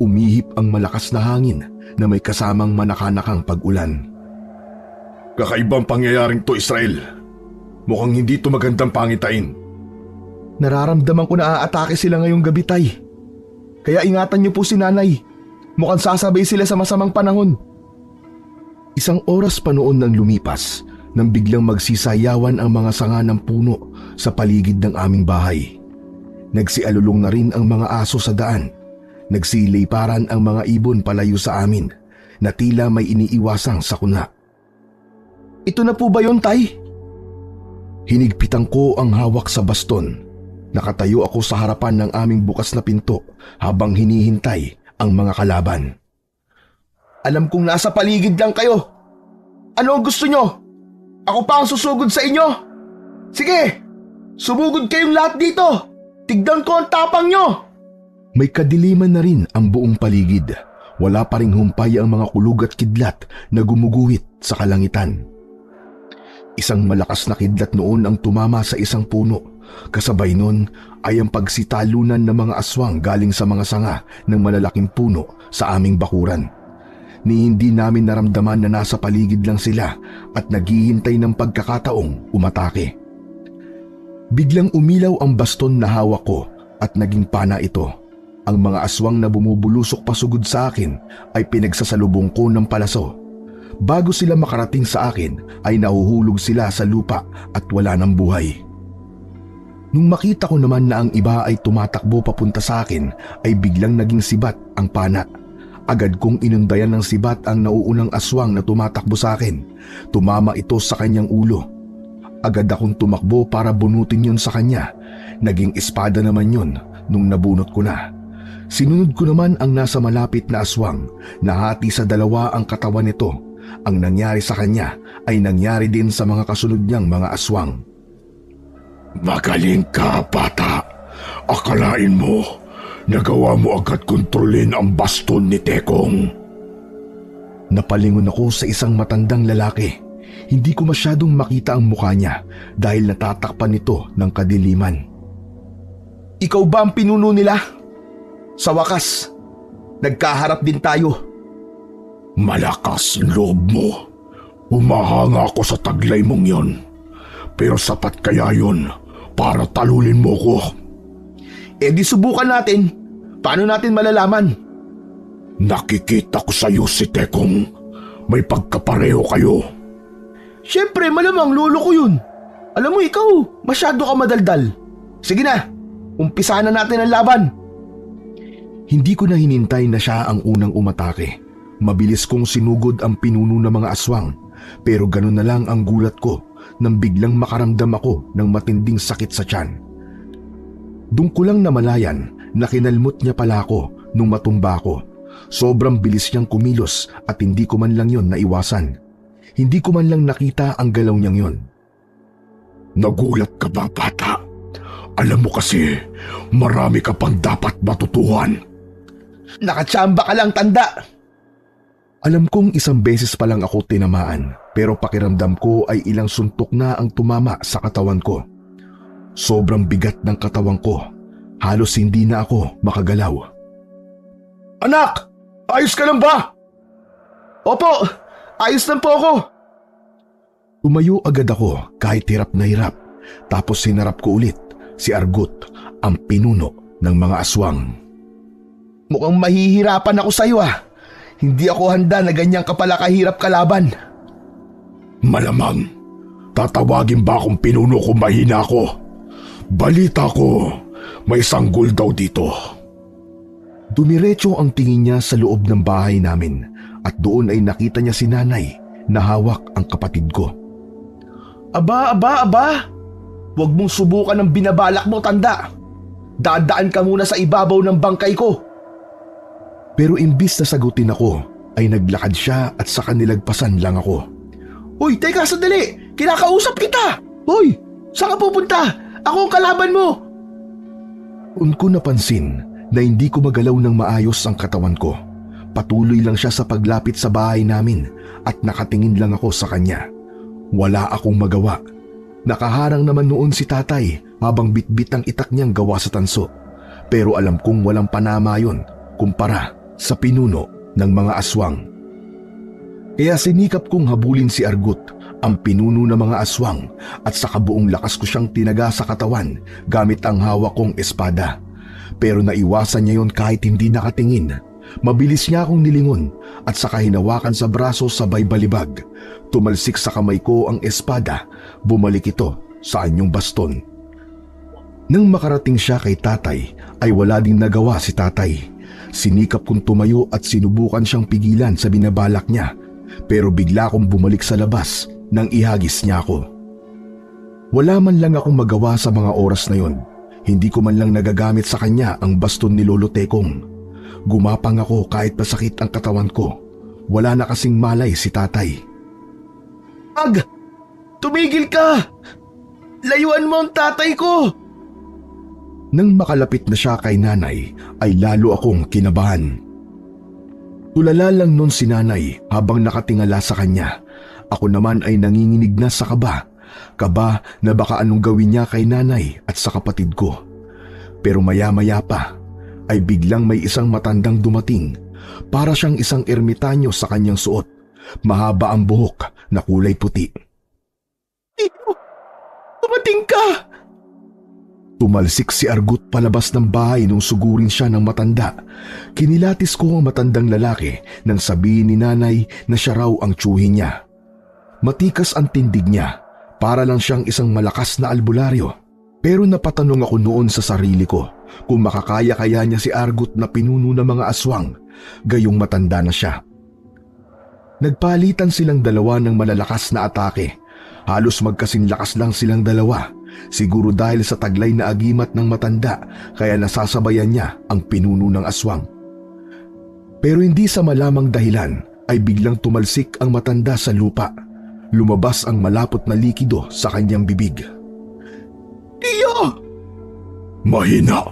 Speaker 1: Umihip ang malakas na hangin na may kasamang manakanakang pag-ulan.
Speaker 3: Kakaibang pangyayaring to, Israel. Mukhang hindi to magandang pangitain.
Speaker 2: Nararamdaman ko na aatake sila ngayong gabi, Tay. Kaya ingatan niyo po si nanay. Mukhang sasabay sila sa masamang panahon.
Speaker 1: Isang oras pa noon nang lumipas nang biglang magsisayawan ang mga sanga ng puno sa paligid ng aming bahay. Nagsialulong na rin ang mga aso sa daan. Nagsiliparan ang mga ibon palayo sa amin na tila may iniiwasang sakuna.
Speaker 2: Ito na po ba yun, Tay?
Speaker 1: Hinigpitan ko ang hawak sa baston. Nakatayo ako sa harapan ng aming bukas na pinto habang hinihintay ang mga kalaban.
Speaker 2: Alam kong nasa paligid lang kayo. Ano ang gusto nyo? Ako pa ang susugod sa inyo? Sige, sumugod kayong lahat dito. Tignan ko ang tapang nyo.
Speaker 1: May kadiliman na rin ang buong paligid. Wala pa ring humpay ang mga kulog at kidlat na gumuguhit sa kalangitan. Isang malakas na kidlat noon ang tumama sa isang puno. Kasabay nun ay ang pagsitalunan ng mga aswang galing sa mga sanga ng malalaking puno sa aming bakuran. Ni hindi namin naramdaman na nasa paligid lang sila at naghihintay ng pagkakataong umatake. Biglang umilaw ang baston na hawak ko at naging pana ito. Ang mga aswang na bumubulusok pasugod sa akin ay pinagsasalubong ko ng palaso. Bago sila makarating sa akin ay nahuhulog sila sa lupa at wala ng buhay. Nung makita ko naman na ang iba ay tumatakbo papunta sa akin ay biglang naging sibat ang pana. Agad kong inundayan ng sibat ang nauunang aswang na tumatakbo sa akin. Tumama ito sa kanyang ulo. Agad akong tumakbo para bunutin yun sa kanya. Naging espada naman yun nung nabunot ko na. Sinunod ko naman ang nasa malapit na aswang. Nahati sa dalawa ang katawan nito. Ang nangyari sa kanya ay nangyari din sa mga kasunod niyang mga aswang.
Speaker 3: Magaling ka, bata. Akalain mo, nagawa mo agad kontrolin ang baston ni Tekong.
Speaker 1: Napalingon ako sa isang matandang lalaki. Hindi ko masyadong makita ang mukha niya dahil natatakpan nito ng kadiliman.
Speaker 2: Ikaw ba ang pinuno nila? Sa wakas, nagkaharap din tayo.
Speaker 3: Malakas ang loob mo. Humahanga ako sa taglay mong yon. Pero sapat kaya yon para talulin mo ko?
Speaker 2: Eh di subukan natin. Paano natin malalaman?
Speaker 3: Nakikita ko sa iyo si Tekong. May pagkapareho kayo.
Speaker 2: Siyempre, malamang lolo ko yun. Alam mo ikaw, masyado ka madaldal. Sige na, umpisa na natin ang laban.
Speaker 1: Hindi ko na hinintay na siya ang unang umatake. Mabilis kong sinugod ang pinuno ng mga aswang. Pero ganun na lang ang gulat ko nang biglang makaramdam ako ng matinding sakit sa tiyan. Doon ko lang namalayan na kinalmot niya pala ako nung matumba ko. Sobrang bilis niyang kumilos at hindi ko man lang yon naiwasan. Hindi ko man lang nakita ang galaw niyang yon.
Speaker 3: Nagulat ka ba, bata? Alam mo kasi, marami ka pang dapat matutuhan.
Speaker 2: Nakatsamba ka lang, tanda.
Speaker 1: Alam kong isang beses pa lang ako tinamaan, pero pakiramdam ko ay ilang suntok na ang tumama sa katawan ko. Sobrang bigat ng katawan ko. Halos hindi na ako makagalaw.
Speaker 2: Anak! Ayos ka lang ba? Opo, ayos lang po ako.
Speaker 1: Tumayo agad ako kahit hirap na hirap. Tapos sinarap ko ulit si Argut, ang pinuno ng mga aswang.
Speaker 2: Mukhang mahihirapan ako sa iyo ah. Hindi ako handa na ganyang kapala kahirap kalaban.
Speaker 3: Malamang, tatawagin ba akong pinuno kung mahina ako? Balita ko, may sanggol daw dito.
Speaker 1: Dumiretso ang tingin niya sa loob ng bahay namin at doon ay nakita niya si nanay na hawak ang kapatid ko.
Speaker 2: Aba. Huwag mong subukan ang binabalak mo, tanda. Dadaan ka muna sa ibabaw ng bangkay ko.
Speaker 1: Pero imbis na sagutin ako, ay naglakad siya at saka nilagpasan lang ako.
Speaker 2: Uy, teka sandali! Kinakausap kita! Uy, saan ka pupunta? Ako ang kalaban mo!
Speaker 1: Doon ko napansin na hindi ko magalaw ng maayos ang katawan ko. Patuloy lang siya sa paglapit sa bahay namin at nakatingin lang ako sa kanya. Wala akong magawa. Nakaharang naman noon si tatay habang bitbit ang itak niyang gawa sa tanso. Pero alam kong walang panama yun kumpara sa pinuno ng mga aswang. Kaya sinikap kong habulin si Argut, ang pinuno ng mga aswang, at sa kabuong lakas ko siyang tinaga sa katawan gamit ang hawak kong espada. Pero naiwasan niya yon kahit hindi nakatingin. Mabilis niya akong nilingon at saka hinawakan sa braso sabay balibag. Tumalsik sa kamay ko ang espada, bumalik ito sa anyong baston. Nang makarating siya kay tatay ay wala din nagawa si tatay. Sinikap kong tumayo at sinubukan siyang pigilan sa binabalak niya, pero bigla akong bumalik sa labas nang ihagis niya ako. Wala man lang akong magawa sa mga oras na yon. Hindi ko man lang nagagamit sa kanya ang baston ni Lolo Tekong. Gumapang ako kahit masakit ang katawan ko. Wala na kasing malay si tatay.
Speaker 2: Wag! Tumigil ka! Layuan mo ang tatay ko!
Speaker 1: Nang makalapit na siya kay nanay ay lalo akong kinabahan. Tulala lang nun si nanay habang nakatingala sa kanya. Ako naman ay nanginginig na sa kaba. Kaba na baka anong gawin niya kay nanay at sa kapatid ko. Pero maya-maya pa ay biglang may isang matandang dumating. Para siyang isang ermitanyo sa kanyang suot. Mahaba ang buhok na kulay puti.
Speaker 2: Tito, dumating ka!
Speaker 1: Tumalsik si Argut palabas ng bahay nung sugurin siya ng matanda. Kinilatis ko ang matandang lalaki nang sabihin ni nanay na siya raw ang tiyuhin niya. Matikas ang tindig niya, para lang siyang isang malakas na albularyo. Pero napatanong ako noon sa sarili ko kung makakaya kaya niya si Argut na pinuno ng mga aswang, gayong matanda na siya. Nagpalitan silang dalawa ng malalakas na atake. Halos magkasinlakas lang silang dalawa. Siguro dahil sa taglay na agimat ng matanda kaya nasasabayan niya ang pinuno ng aswang. Pero hindi sa malamang dahilan ay biglang tumalsik ang matanda sa lupa. Lumabas ang malapot na likido sa kanyang bibig.
Speaker 2: Tiyo!
Speaker 3: Mahina!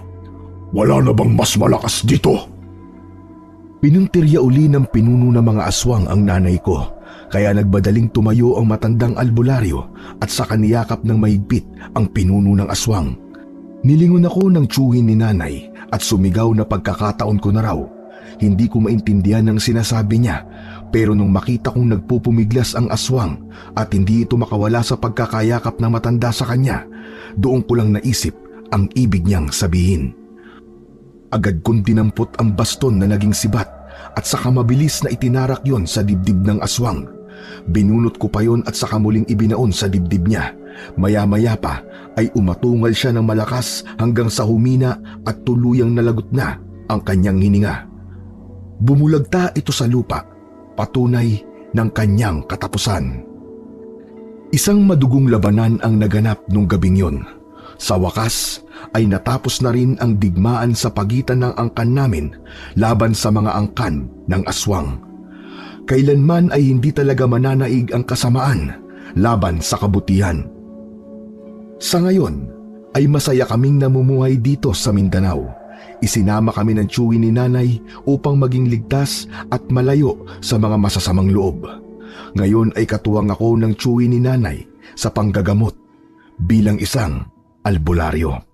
Speaker 3: Wala na bang mas malakas dito?
Speaker 1: Pinuntirya uli ng pinuno ng mga aswang ang nanay ko, kaya nagbadaling tumayo ang matandang albularyo at saka niyakap ng mahigpit ang pinuno ng aswang. Nilingon ako ng tiyuhin ni nanay at sumigaw na pagkakataon ko na raw. Hindi ko maintindihan ang sinasabi niya, pero nung makita kong nagpupumiglas ang aswang at hindi ito makawala sa pagkakayakap ng matanda sa kanya, doon ko lang naisip ang ibig niyang sabihin. Agad kong dinampot ang baston na naging sibat at saka mabilis na itinarak yon sa dibdib ng aswang. Binunot ko pa yon at saka muling ibinaon sa dibdib niya. Maya-maya pa ay umatungal siya ng malakas hanggang sa humina at tuluyang nalagot na ang kanyang hininga. Bumulagta ito sa lupa, patunay ng kanyang katapusan. Isang madugong labanan ang naganap nung gabing yon. Sa wakas ay natapos na rin ang digmaan sa pagitan ng angkan namin laban sa mga angkan ng aswang. Kailanman ay hindi talaga mananaig ang kasamaan laban sa kabutihan. Sa ngayon ay masaya kaming namumuhay dito sa Mindanao. Isinama kami ng tiyuhin ni nanay upang maging ligtas at malayo sa mga masasamang loob. Ngayon ay katuwang ako ng tiyuhin ni nanay sa panggagamot bilang isang albularyo.